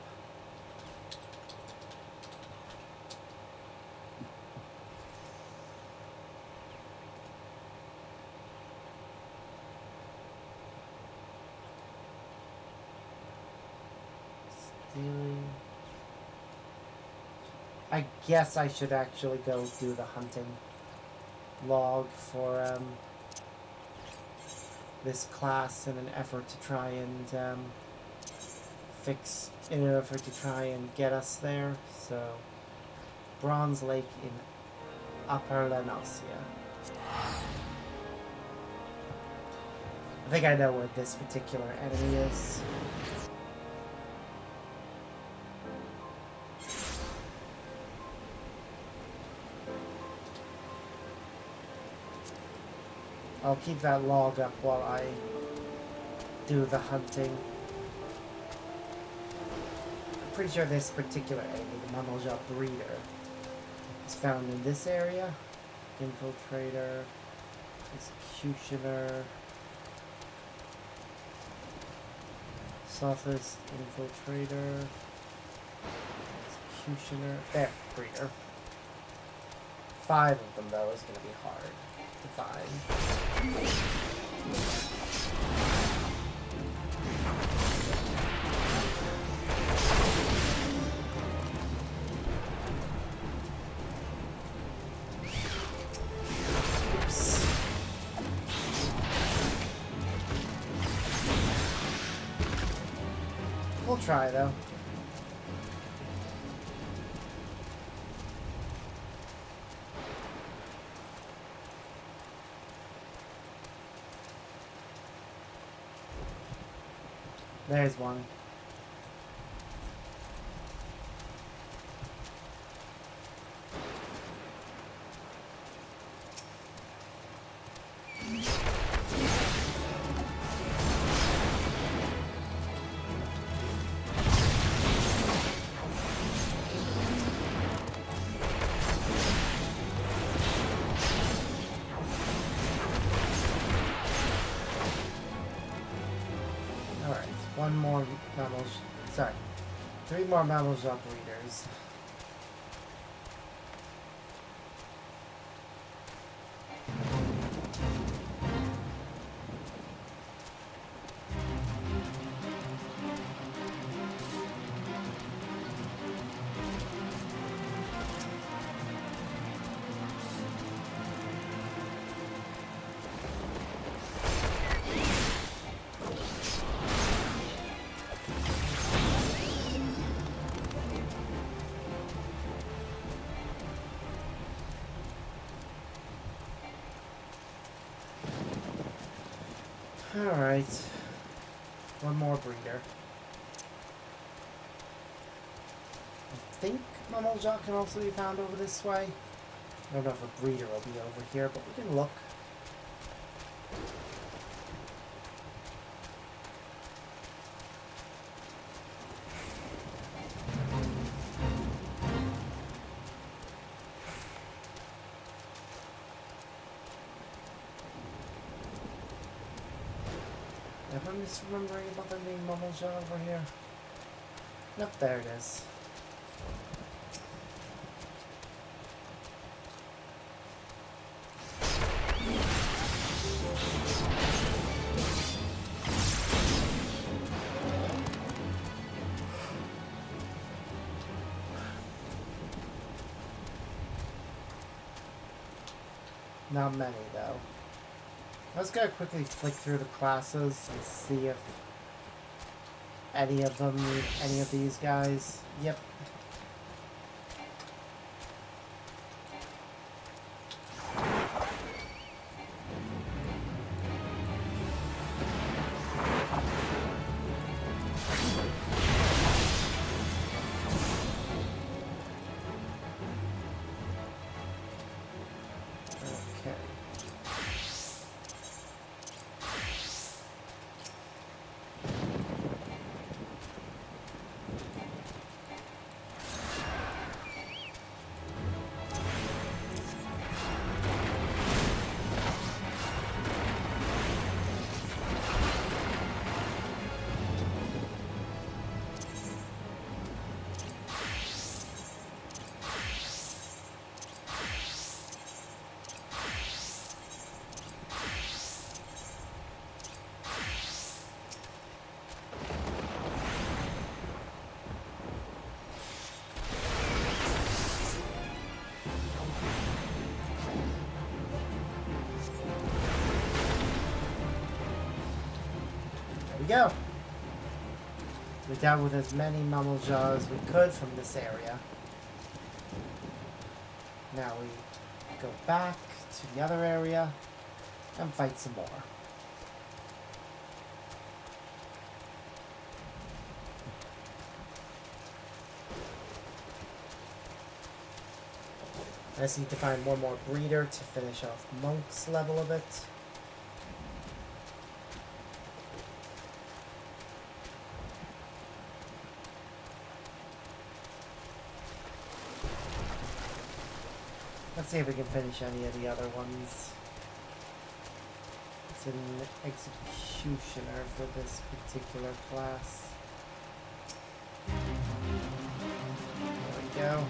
[SPEAKER 1] Stealing. I guess I should actually go do the hunting log for this class in an effort to try and get us there. So, Bronze Lake in Upper Lenosia. I think I know where this particular enemy is. I'll keep that log up while I do the hunting. I'm pretty sure this particular enemy, the Mamalja breeder, is found in this area. Infiltrator, Executioner, Sophist, Infiltrator, Executioner, there, breeder. 5 of them though is going to be hard to find. Oops. We'll try though. There's one. One more mammals. Sorry. 3 more mammals breeders. Alright. One more breeder. I think Mamalja can also be found over this way. I don't know if a breeder will be over here, but we can look. If I'm misremembering about there being Mamalja over here. Nope, there it is. Not many, though. I was gonna quickly flick through the classes and see if any of them need any of these guys. Yep. we go. We dealt with as many mammal jaws as we could from this area. Now we go back to the other area and fight some more. I just need to find one more breeder to finish off Monk's level of it. Let's see if we can finish any of the other ones. It's an executioner for this particular class. There we go.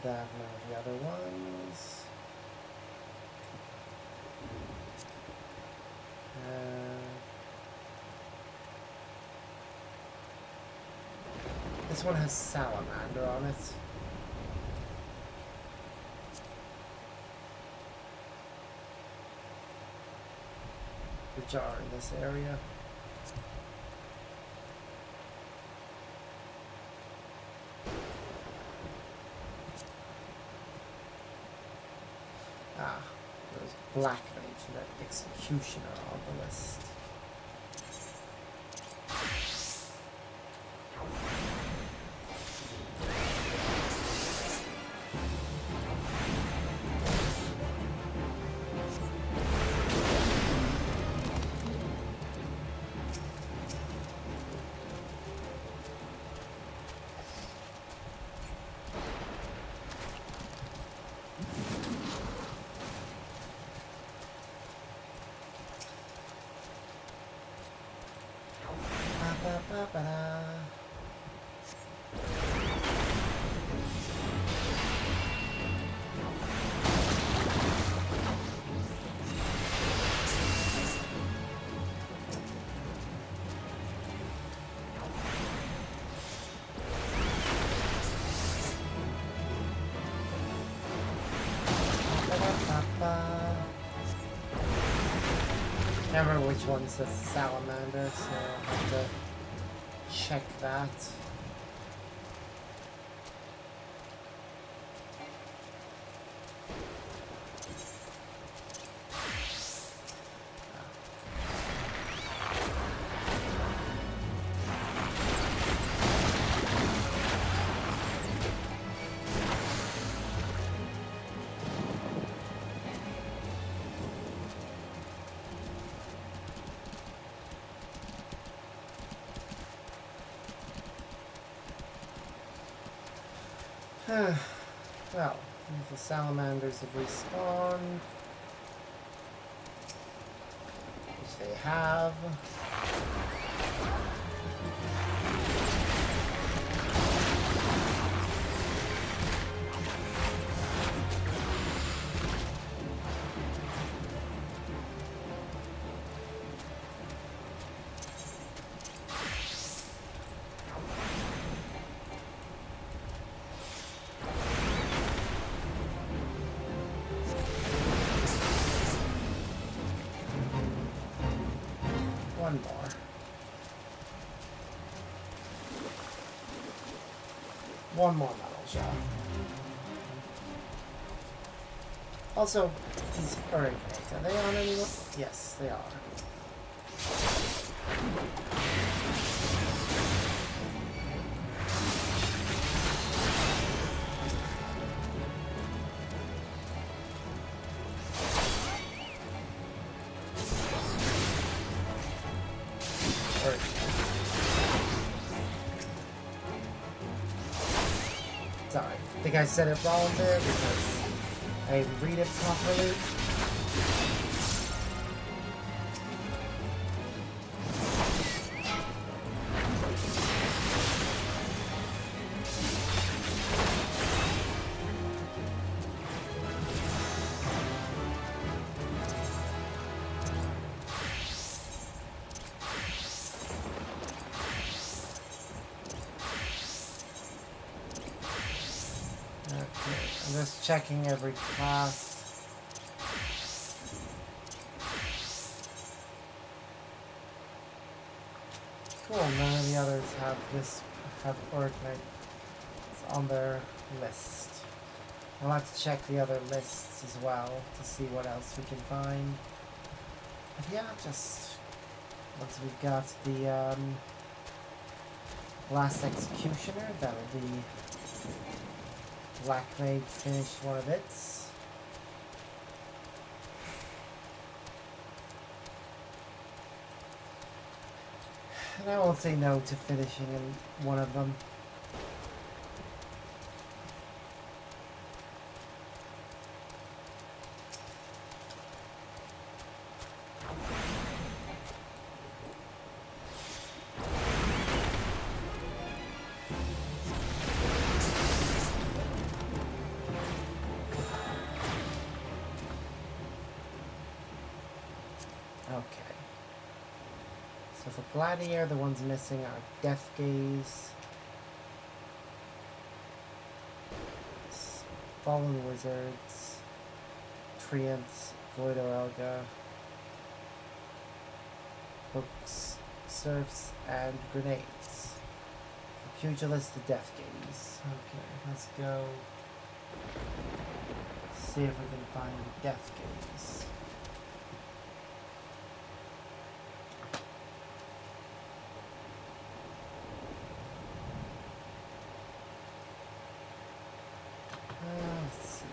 [SPEAKER 1] That one of the other ones. This one has salamander on it. Which are in this area. Ah, there's Black Mage, that executioner on the list. Can't remember which one's the salamander, so I'll have to check that. Well, the salamanders have respawned, which they have. One more. One more metal shot. Also, these hurricanes, are they on anyone? Yes, they are. Sorry, I think I said it wrong there because I didn't read it properly. I'm just checking every class. Cool, none of the others have Orknight on their list. I'll have to check the other lists as well to see what else we can find. But yeah, just once we've got the last executioner, that'll be Black Mage finished one of its. And I won't say no to finishing in one of them. Okay. So for Gladiator, the ones missing are Death Gaze, Fallen Wizards, Treants, Void Elga, Hooks, Surfs, and Grenades. For Pugilist, the Death Gaze. Okay, let's go see if we can find the Death Gaze. Let's see.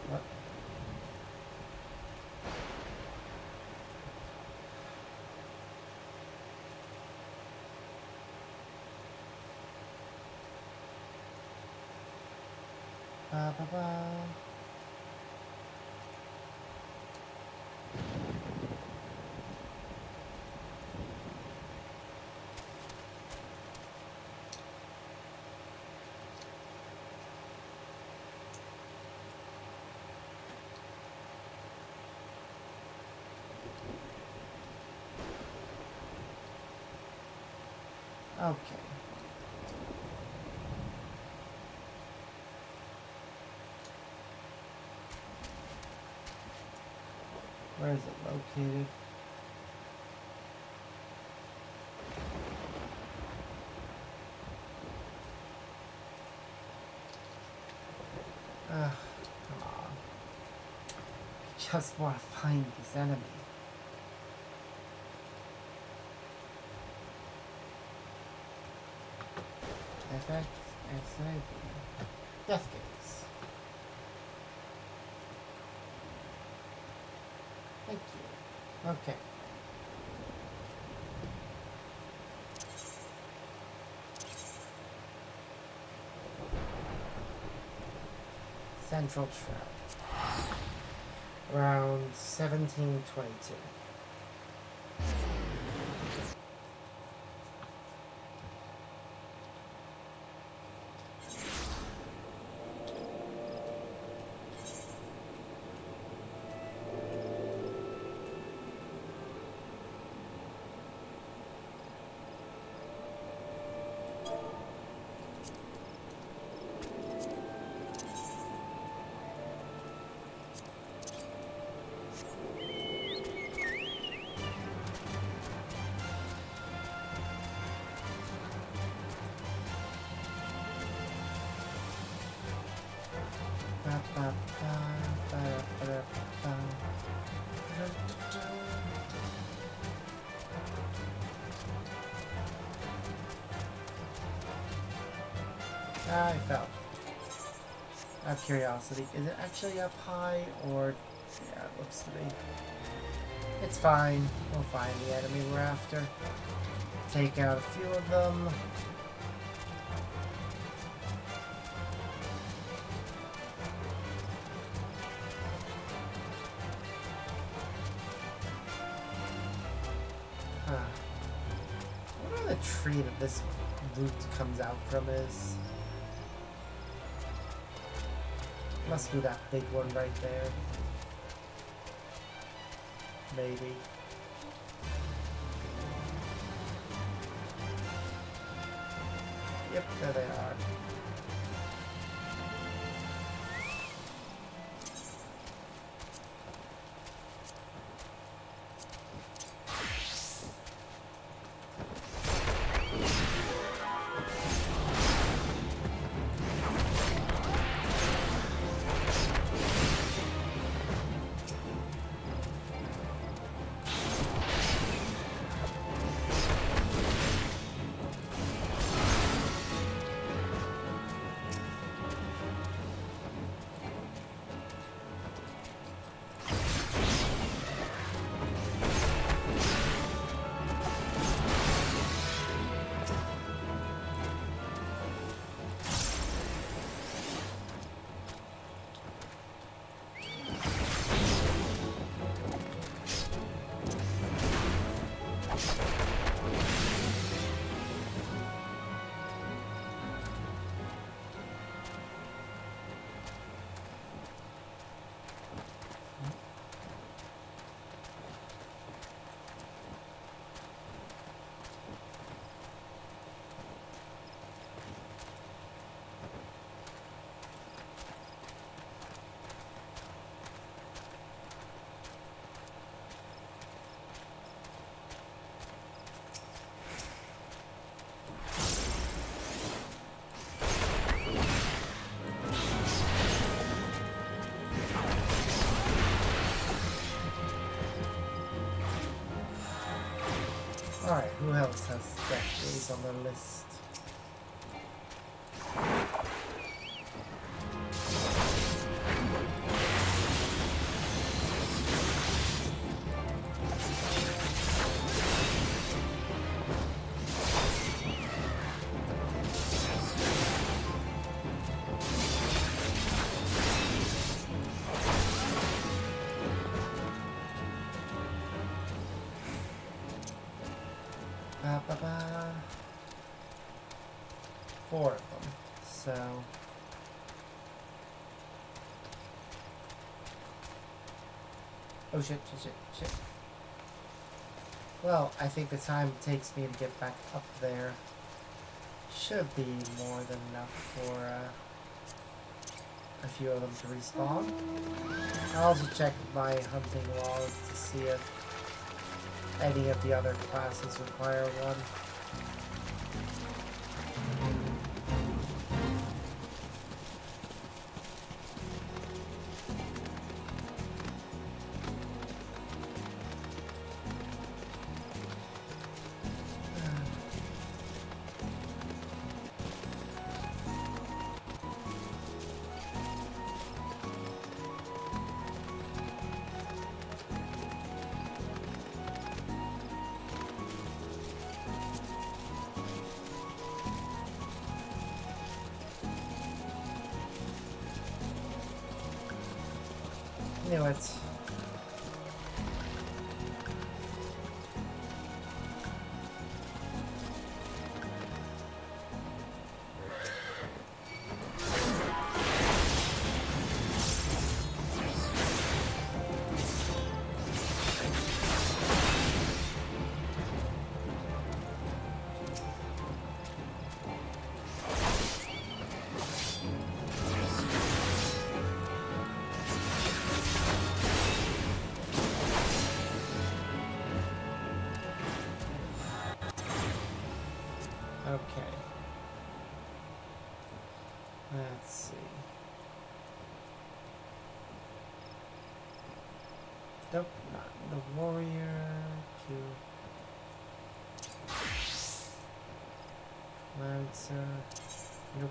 [SPEAKER 1] What? Ba ba ba. Okay. Where is it located? Ugh, come on. I just want to find this enemy. FX, XIV. Death gaze. Thank you. Okay. Central Shroud. Around 1722. I fell. Out of curiosity, is it actually up high, or... Yeah, it looks to be. It's fine. We'll find the enemy we're after. Take out a few of them. Huh. I wonder where the tree that this root comes out from is. Must be that big one right there. Maybe. Yep, there they are. Alright, who else has death days on the list? Four of them, so... Oh shit. Well, I think the time it takes me to get back up there Should be more than enough for a few of them to respawn. I'll also check my hunting logs to see if any of the other classes require one. Knew it. Okay. Let's see. Nope, not the warrior. Lancer. Nope.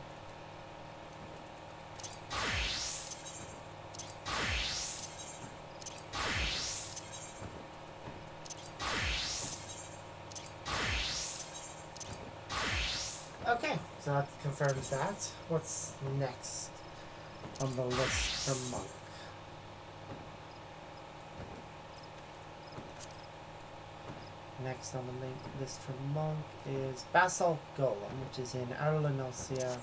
[SPEAKER 1] Okay, so that confirms that. What's next on the list for Monk? Next on the main list for Monk is Basalt Golem, which is in Arlenosia.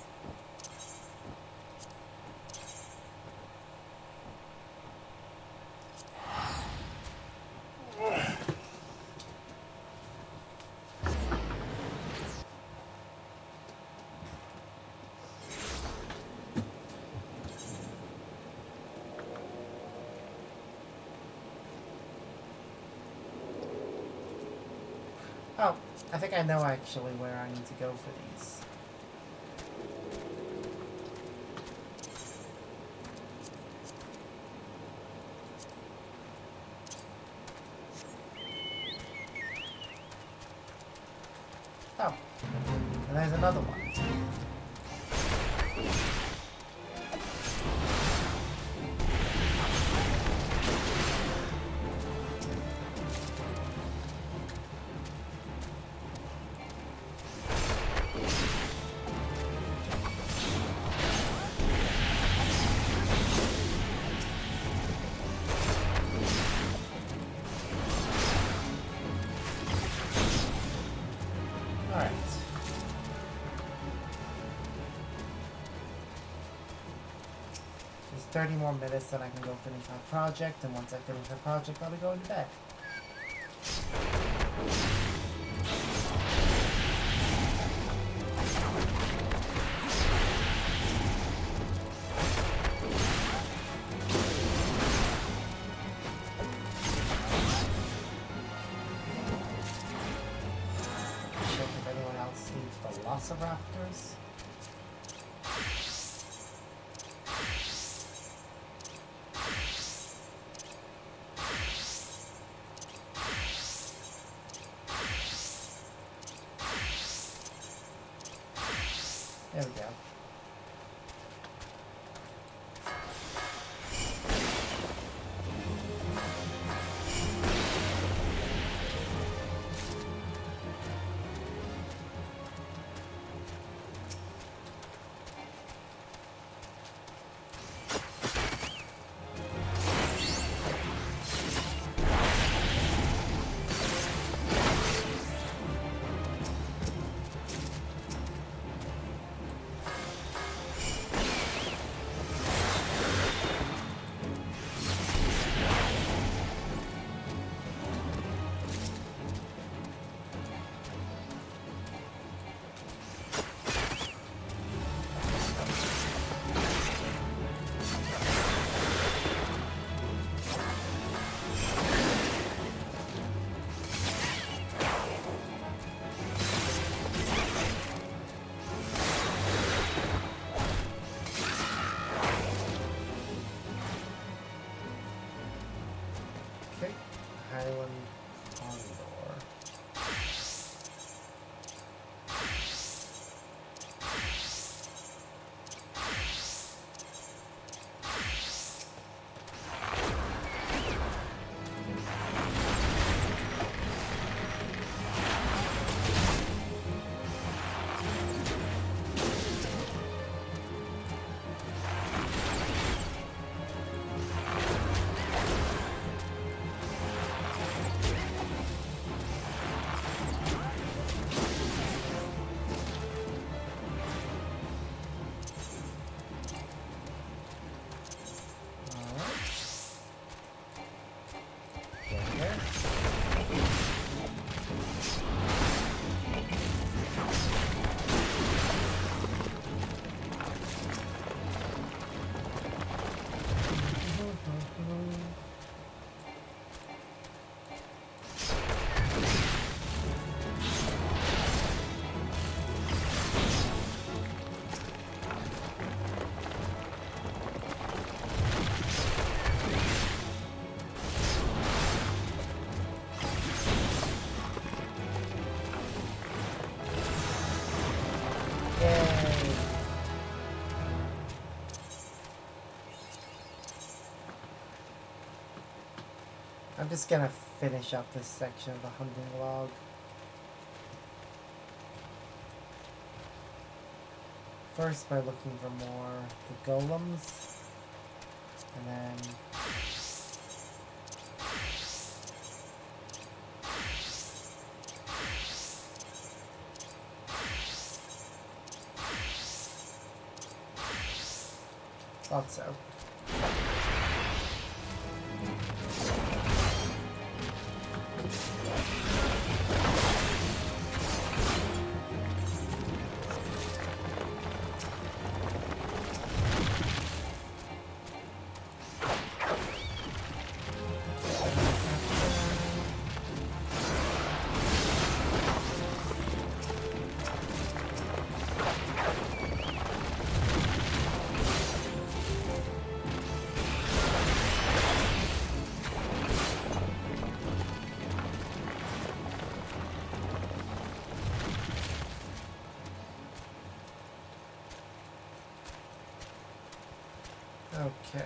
[SPEAKER 1] Oh, I think I know actually where I need to go for these. Oh, and there's another one. Alright. There's 30 more minutes, then I can go finish my project, and once I finish my project, I'll be going to bed. Check if anyone else needs Velociraptors. There we go. Highland Condor. I'm just gonna finish up this section of the hunting log. First by looking for more the golems, and then thought so. Okay.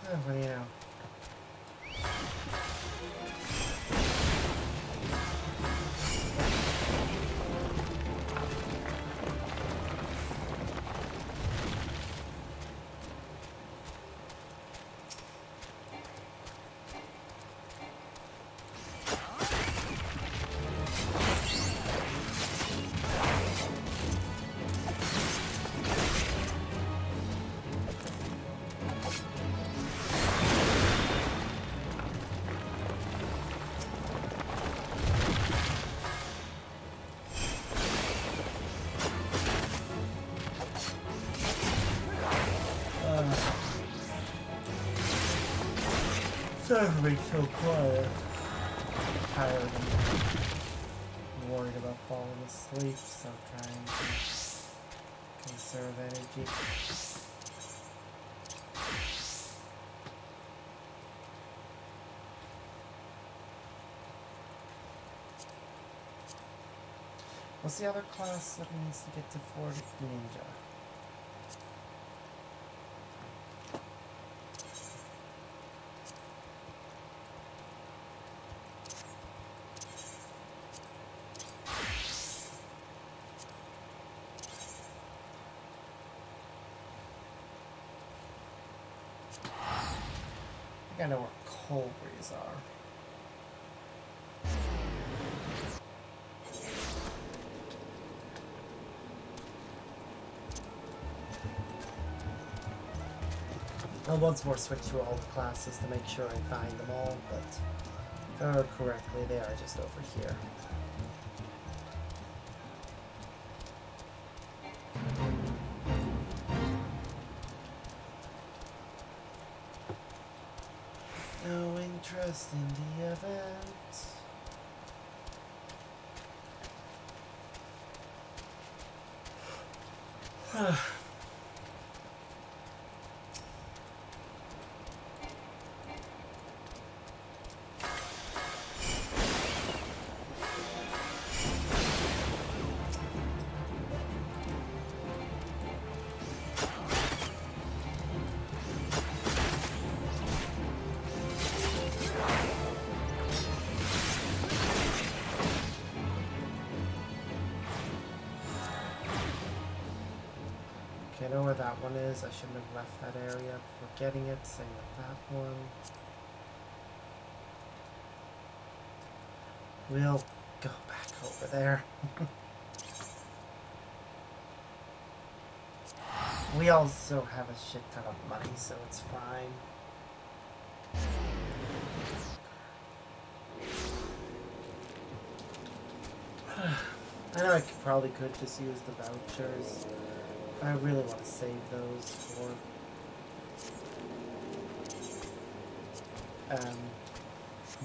[SPEAKER 1] Oh, what do you know? Sorry for being so quiet. I'm tired and worried about falling asleep, so I'm trying to conserve energy. What's the other class that needs to get to 40? Ninja. I think I know where Colbury's are. I'll once more switch through all the classes to make sure I find them all, but if I remember correctly, they are just over here. Going interest in the event. Okay, I know where that one is. I shouldn't have left that area before getting it. Same with that one. We'll go back over there. We also have a shit ton of money, so it's fine. I know I probably could just use the vouchers. I really want to save those for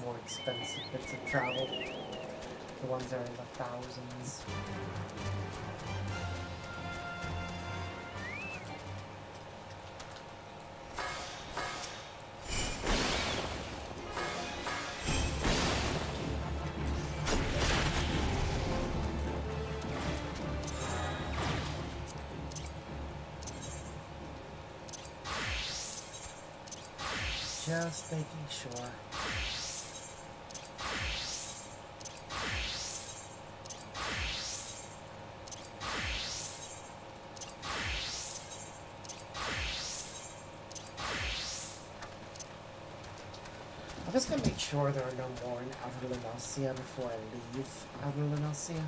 [SPEAKER 1] more expensive bits of travel. The ones that are in the thousands. Just making sure. I'm just gonna make sure there are no more in Averlanacia before I leave Averlanacia.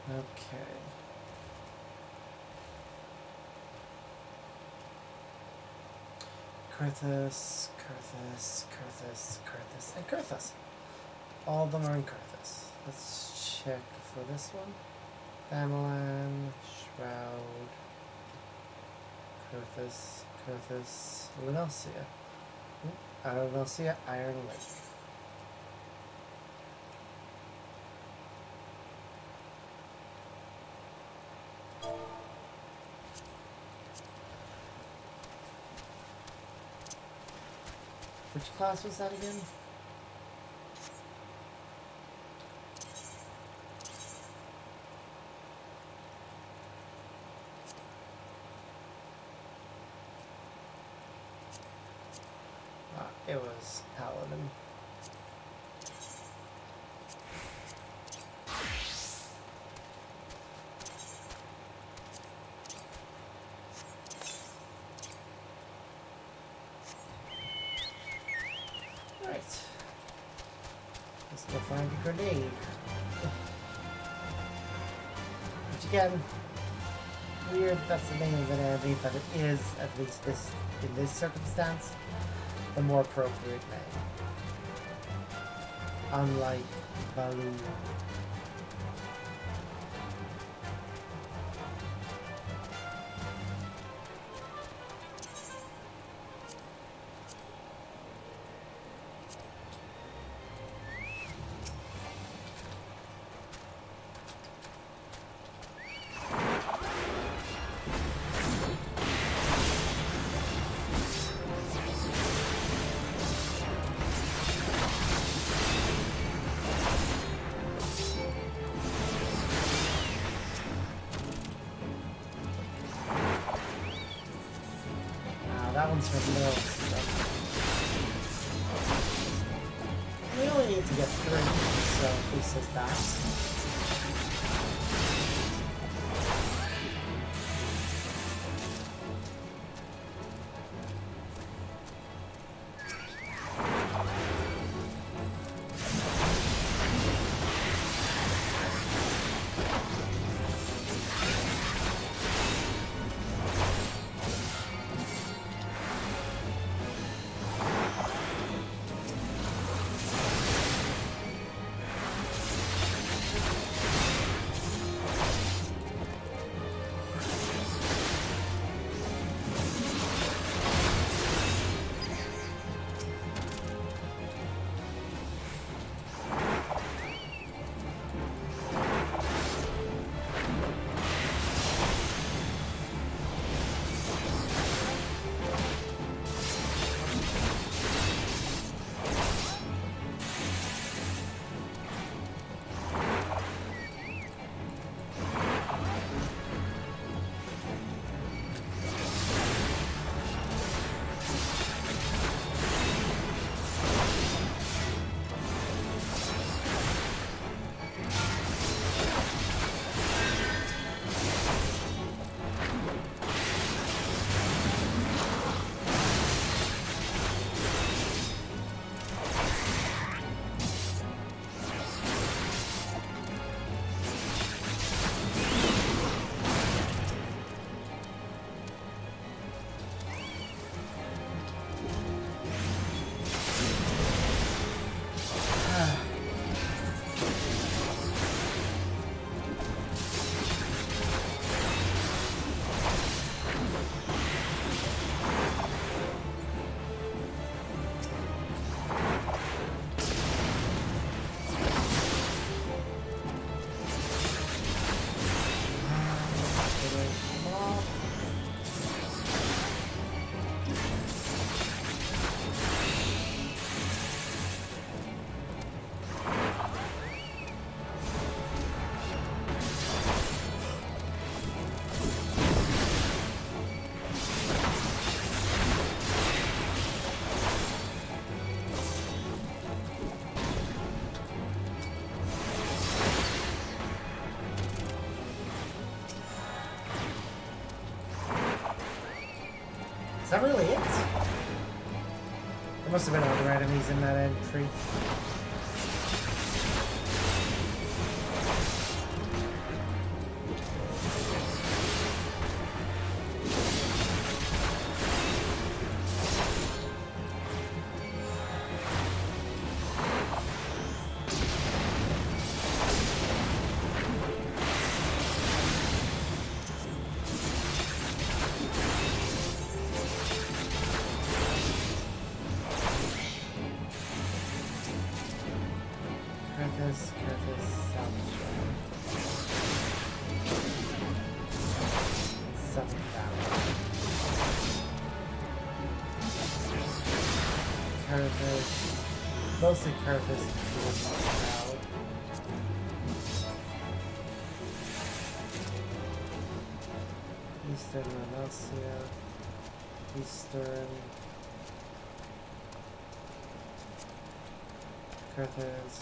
[SPEAKER 1] Okay. Kurthus, and Kurthus. All of them are in Kurthus. Let's check for this one. Thanalan, Shroud, Kurthus, Lunacia. Lunacia, Iron Lake. Which class was that again? It was Paladin. Let's go find a grenade. Which again, weird that's the name of an enemy, but it is, at least in this circumstance, the more appropriate name. Unlike Baloo. That one's for Lil. You get 3, so at least says that. Is that really it? There must have been other enemies in that entry. Mostly Curtis crowd. Eastern Renuncia. Eastern Curtis.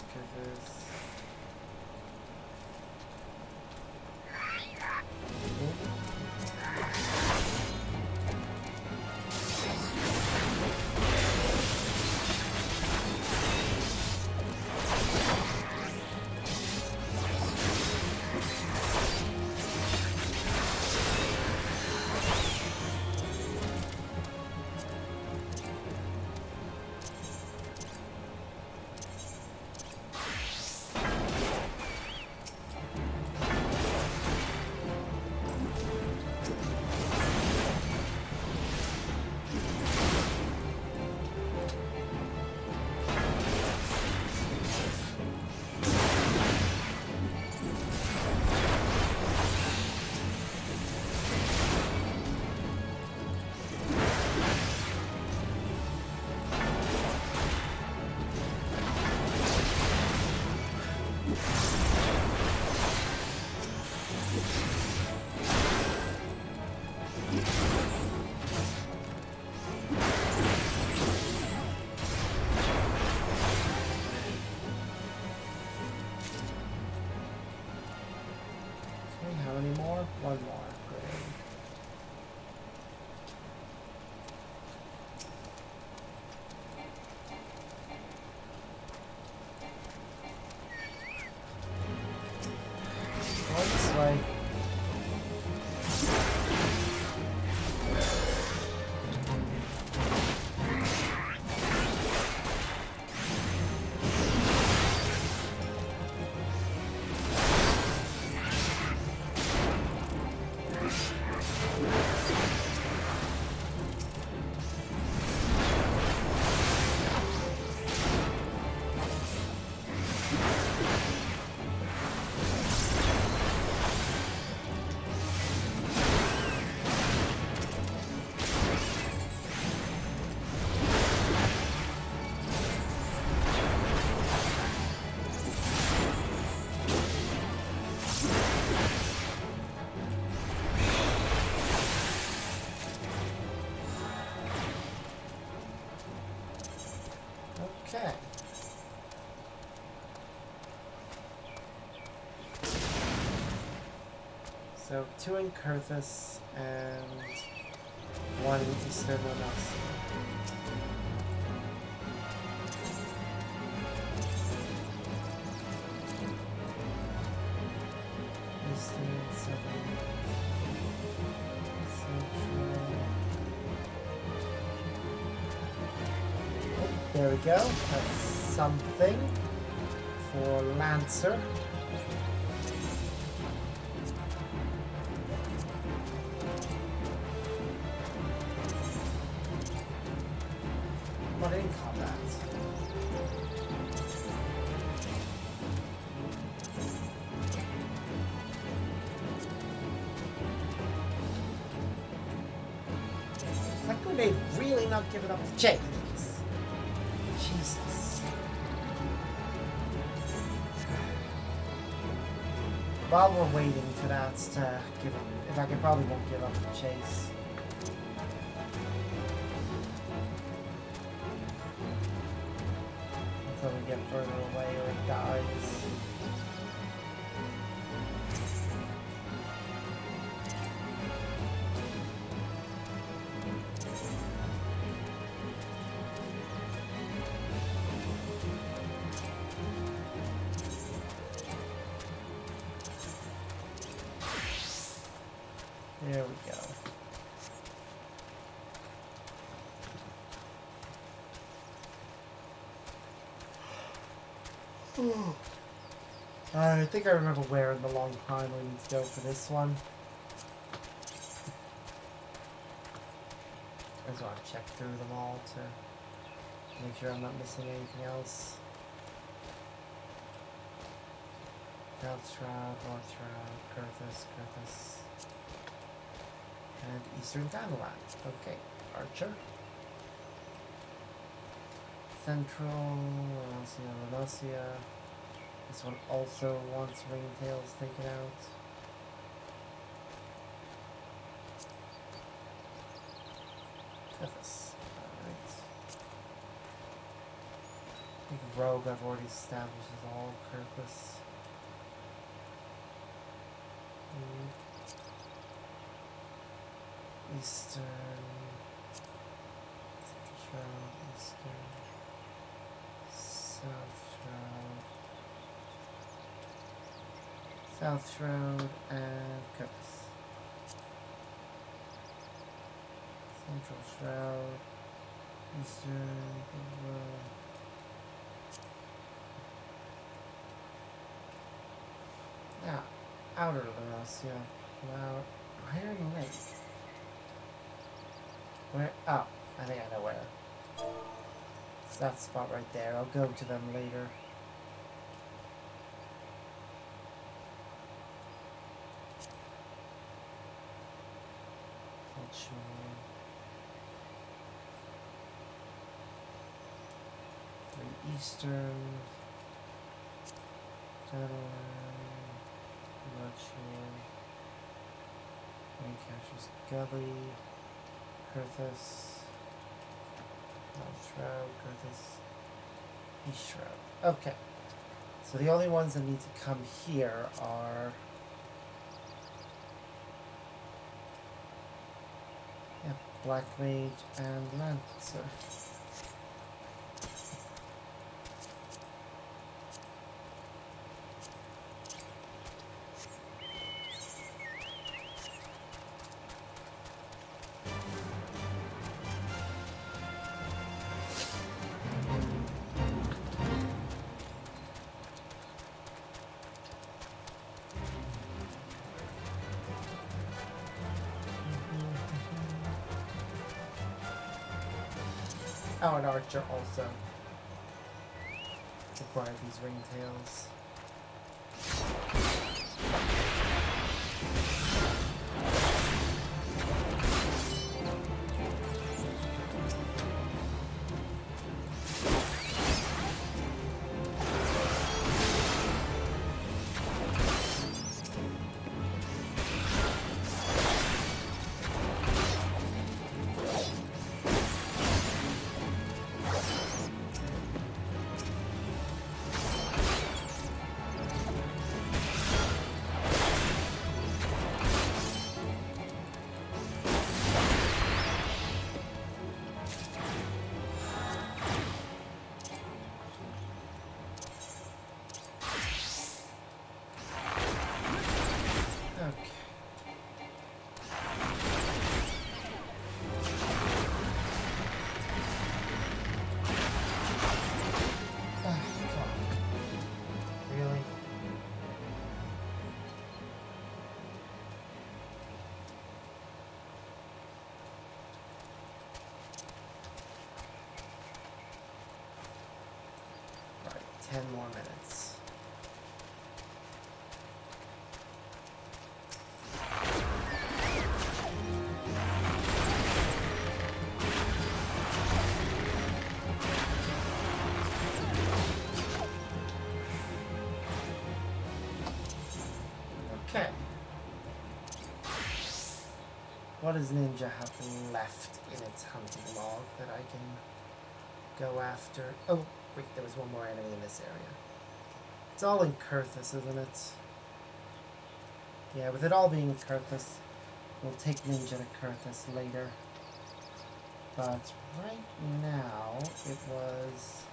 [SPEAKER 1] Okay. So 2 in Kurthus and 1 in Eastern Monastery. Eastern 7. Central. Oh, there we go. That's something for Lancer. What in combat? Like, would they really not give it up to Jake? Jesus. While we're waiting for that to give up, if I probably won't give up the chase. Until we get further away or it dies. There we go. I think I remember where in the long time we need to go for this one. I just want to check through them all to make sure I'm not missing anything else. South Shroud, North Shroud, Kurthus, and Eastern Danaland. Okay, Archer. Central, Valencia. This one also wants ringtails taken out. Kurthus. Alright. I think Rogue I've already established is all Kurthus. Eastern, Central Shroud, Eastern, South Shroud, and Kurthus. Central Shroud, Eastern, yeah, Outer Valencia, now Iron Lake. Where? Oh, I think I know where. It's that spot right there. I'll go to them later. Eastern, Luxury, Lancaster's Gully, Kurthus, North Shroud, Kurthus, East Shroud. Okay. So the only ones that need to come here are... yeah, Black Mage and Lancer. Oh, and Archer also require these ringtails. 10 more minutes. Okay. What does Ninja have left in its hunting log that I can go after? Oh, wait, there was one more enemy in this area. It's all in Kurthus, isn't it? Yeah, with it all being Kurthus, we'll take Ninja to Kurthus later. But right now, it was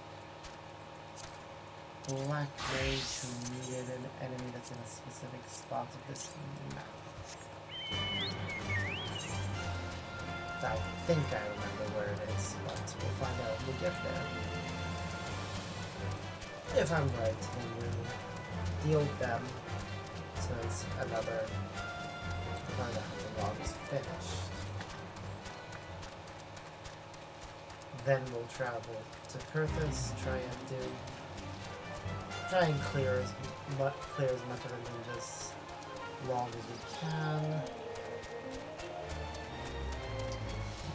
[SPEAKER 1] Black Mage who needed an enemy that's in a specific spot of this map. I think I remember where it is, but we'll find out when we get there. If I'm right, then we'll deal with them, so it's another find out how the log is finished. Then we'll travel to Kurthus, try and clear as much of Ninja's log as we can.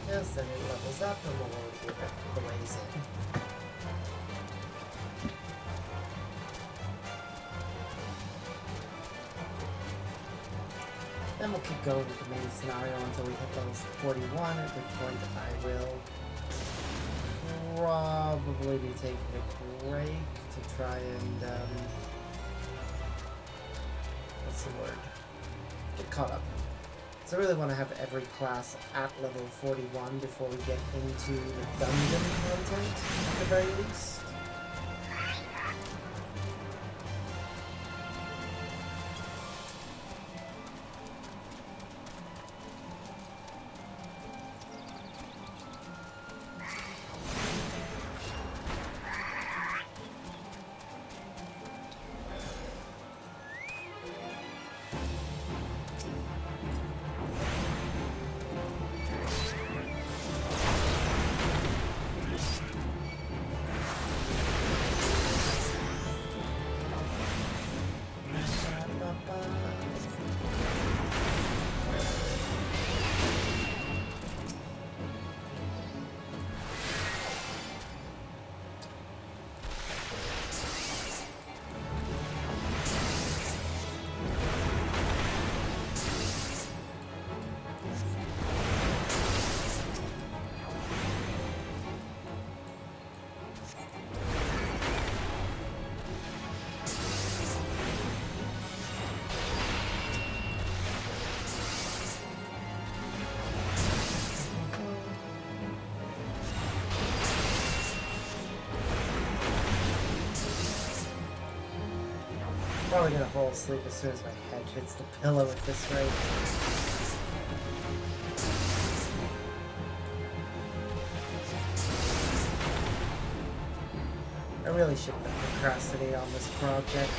[SPEAKER 1] Because then it levels up and we'll already be a ways in. Then we'll keep going with the main scenario until we hit level 41, at which point I will probably be taking a break to try and, what's the word? Get caught up. So I really want to have every class at level 41 before we get into the dungeon content, at the very least. Probably gonna fall asleep as soon as my head hits the pillow at this rate. I really shouldn't procrastinate on this project.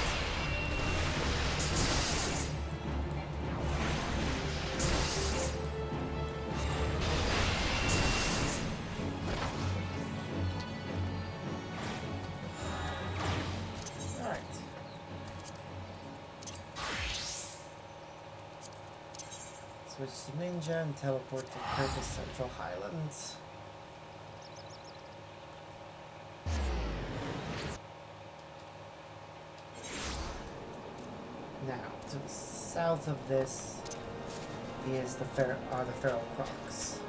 [SPEAKER 1] Switch to Ninja and teleport to Kurthus Central Highlands. Now, to the south of this is the Feral Crocs.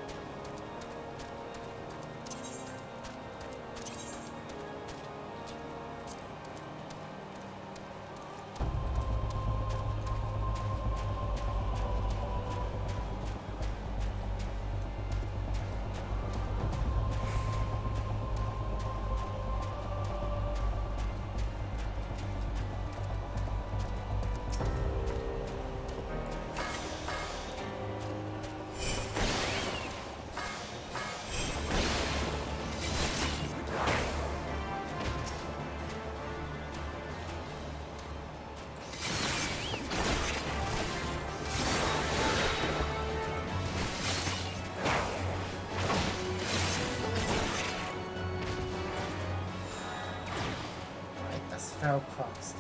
[SPEAKER 1] Yes, feral crocs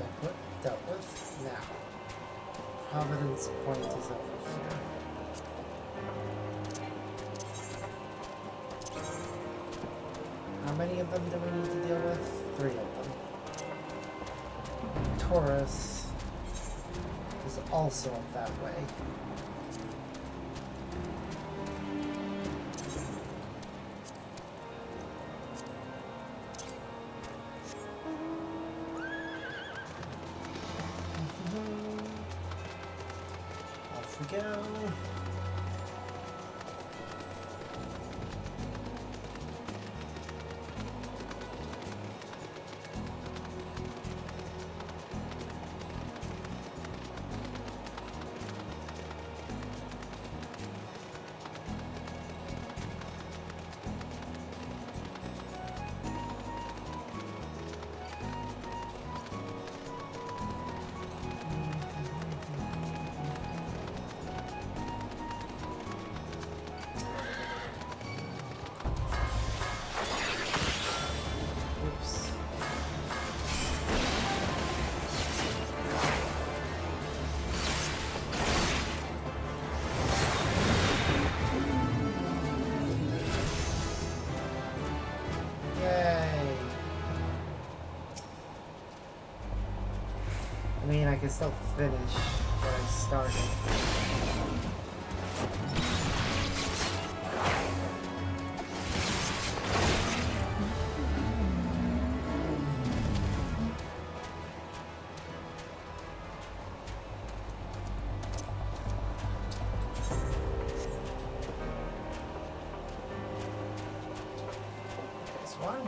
[SPEAKER 1] dealt with. Now, Providence Point is over here. How many of them do we need to deal with? 3 of them. Taurus is also up that way. Off we go. I can still finish where I started. This one.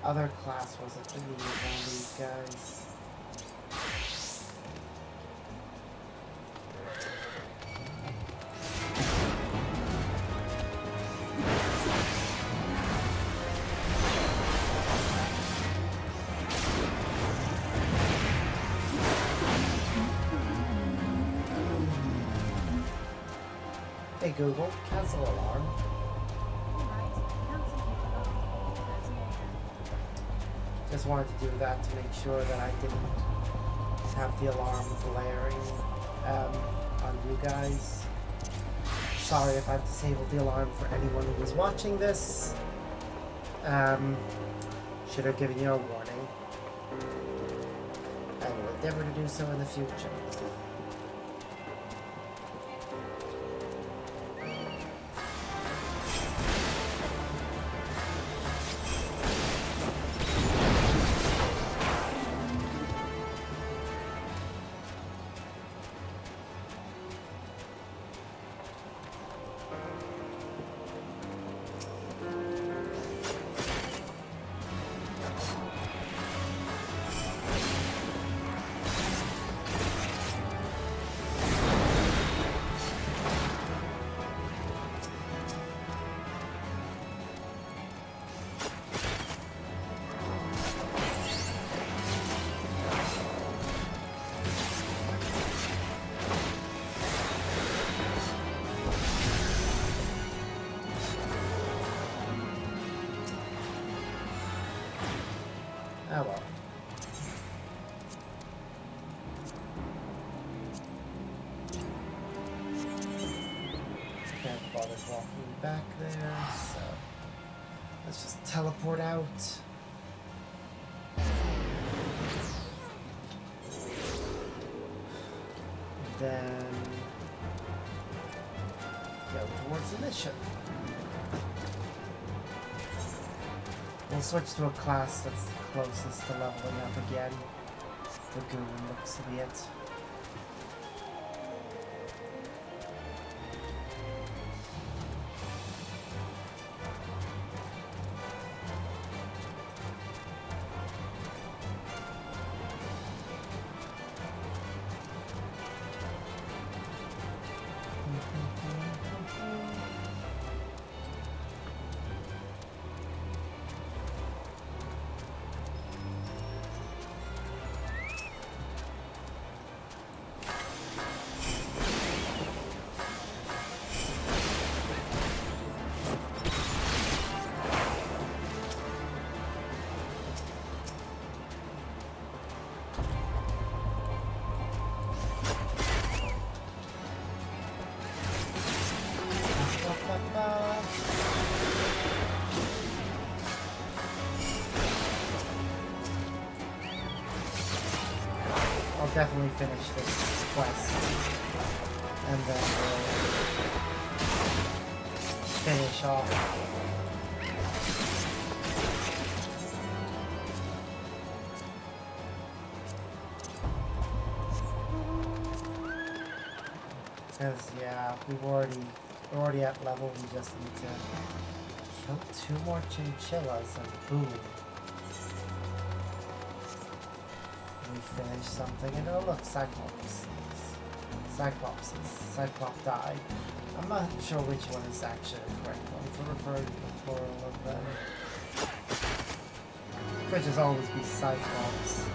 [SPEAKER 1] Other class was it that needed one of these guys? Hey Google, cancel alarm. Just wanted to do that to make sure that I didn't have the alarm blaring on you guys. Sorry if I've disabled the alarm for anyone who was watching this. Should have given you a warning. I will endeavor to do so in the future. Oh well. Can't bother walking back there, so let's just teleport out. Then go towards the mission. We'll switch to a class that's the closest to leveling up again. Dragoon looks to be it. I'll definitely finish this quest. And then we'll finish off. Because yeah, we're already at level. We just need to kill 2 more chinchillas and boom, we finish something. And oh look, Cyclops died. I'm not sure which one is actually the correct one for referring to the plural of them. Could just always be Cyclops.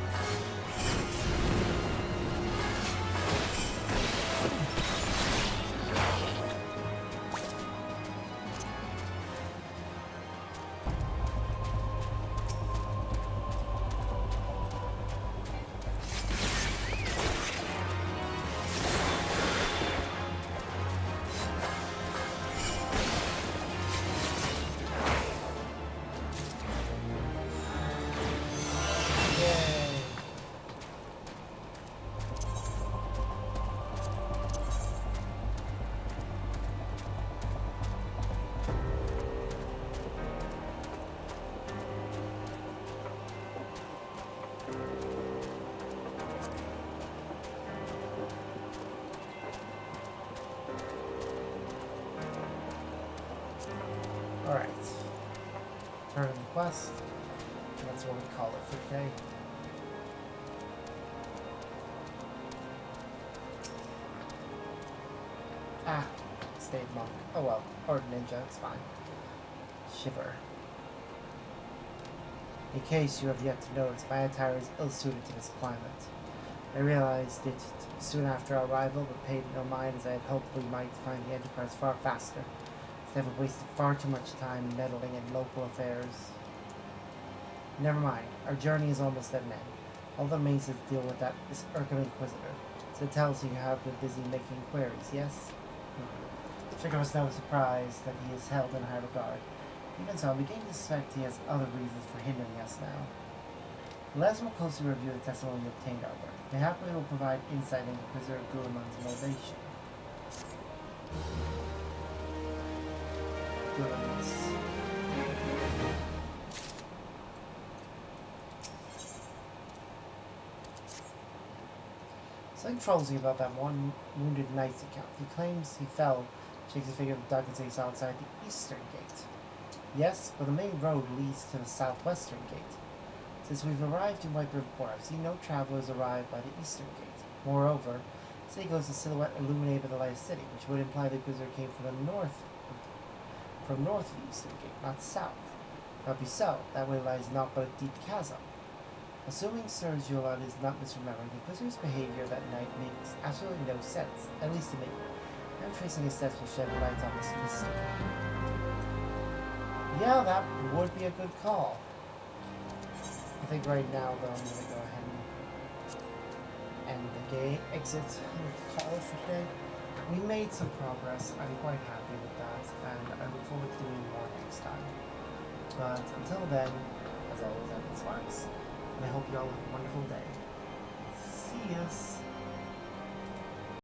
[SPEAKER 1] Alright. Turn in the quest. That's what we call it for today. Ah, stayed monk. Oh well, or ninja, it's fine. Shiver. In case you have yet to notice, my attire is ill-suited to this climate. I realized it soon after our arrival, but paid no mind as I had hoped we might find the Enterprise far faster. Instead of wasted far too much time meddling in local affairs. Never mind, our journey is almost at an end. All that remains is to deal with that Irkham Inquisitor. So it tells you have been busy making inquiries, yes? Trigger was never surprised that he is held in high regard. Even so, I'm beginning to suspect he has other reasons for hindering us now. Let us more closely review the testimony we obtained our work. Mayhap it will provide insight into Inquisitor Guilliman's motivation. Something troubles me about that one wounded knight's account. He claims he fell, shakes his finger at the darkness he saw outside the eastern gate. Yes, but the main road leads to the southwestern gate. Since we've arrived in White River Port, I've seen no travelers arrive by the eastern gate. Moreover, the city goes to silhouette illuminated by the light of the city, which would imply the Inquisitor came from the north of the eastern gate, not south. If that be so, that way lies naught but a deep chasm. Assuming Sir Julian is not misremembering, the Inquisitor's behavior that night makes absolutely no sense, at least to me. I'm tracing his steps will shed light on this mystery. Yeah, that would be a good call. I think right now, though, I'm going to go ahead and end the game, exit, and call it for today. We made some progress. I'm quite happy with that, and I look forward to doing more next time. But until then, as always, I've been Sparks, and I hope you all have a wonderful day. See yas!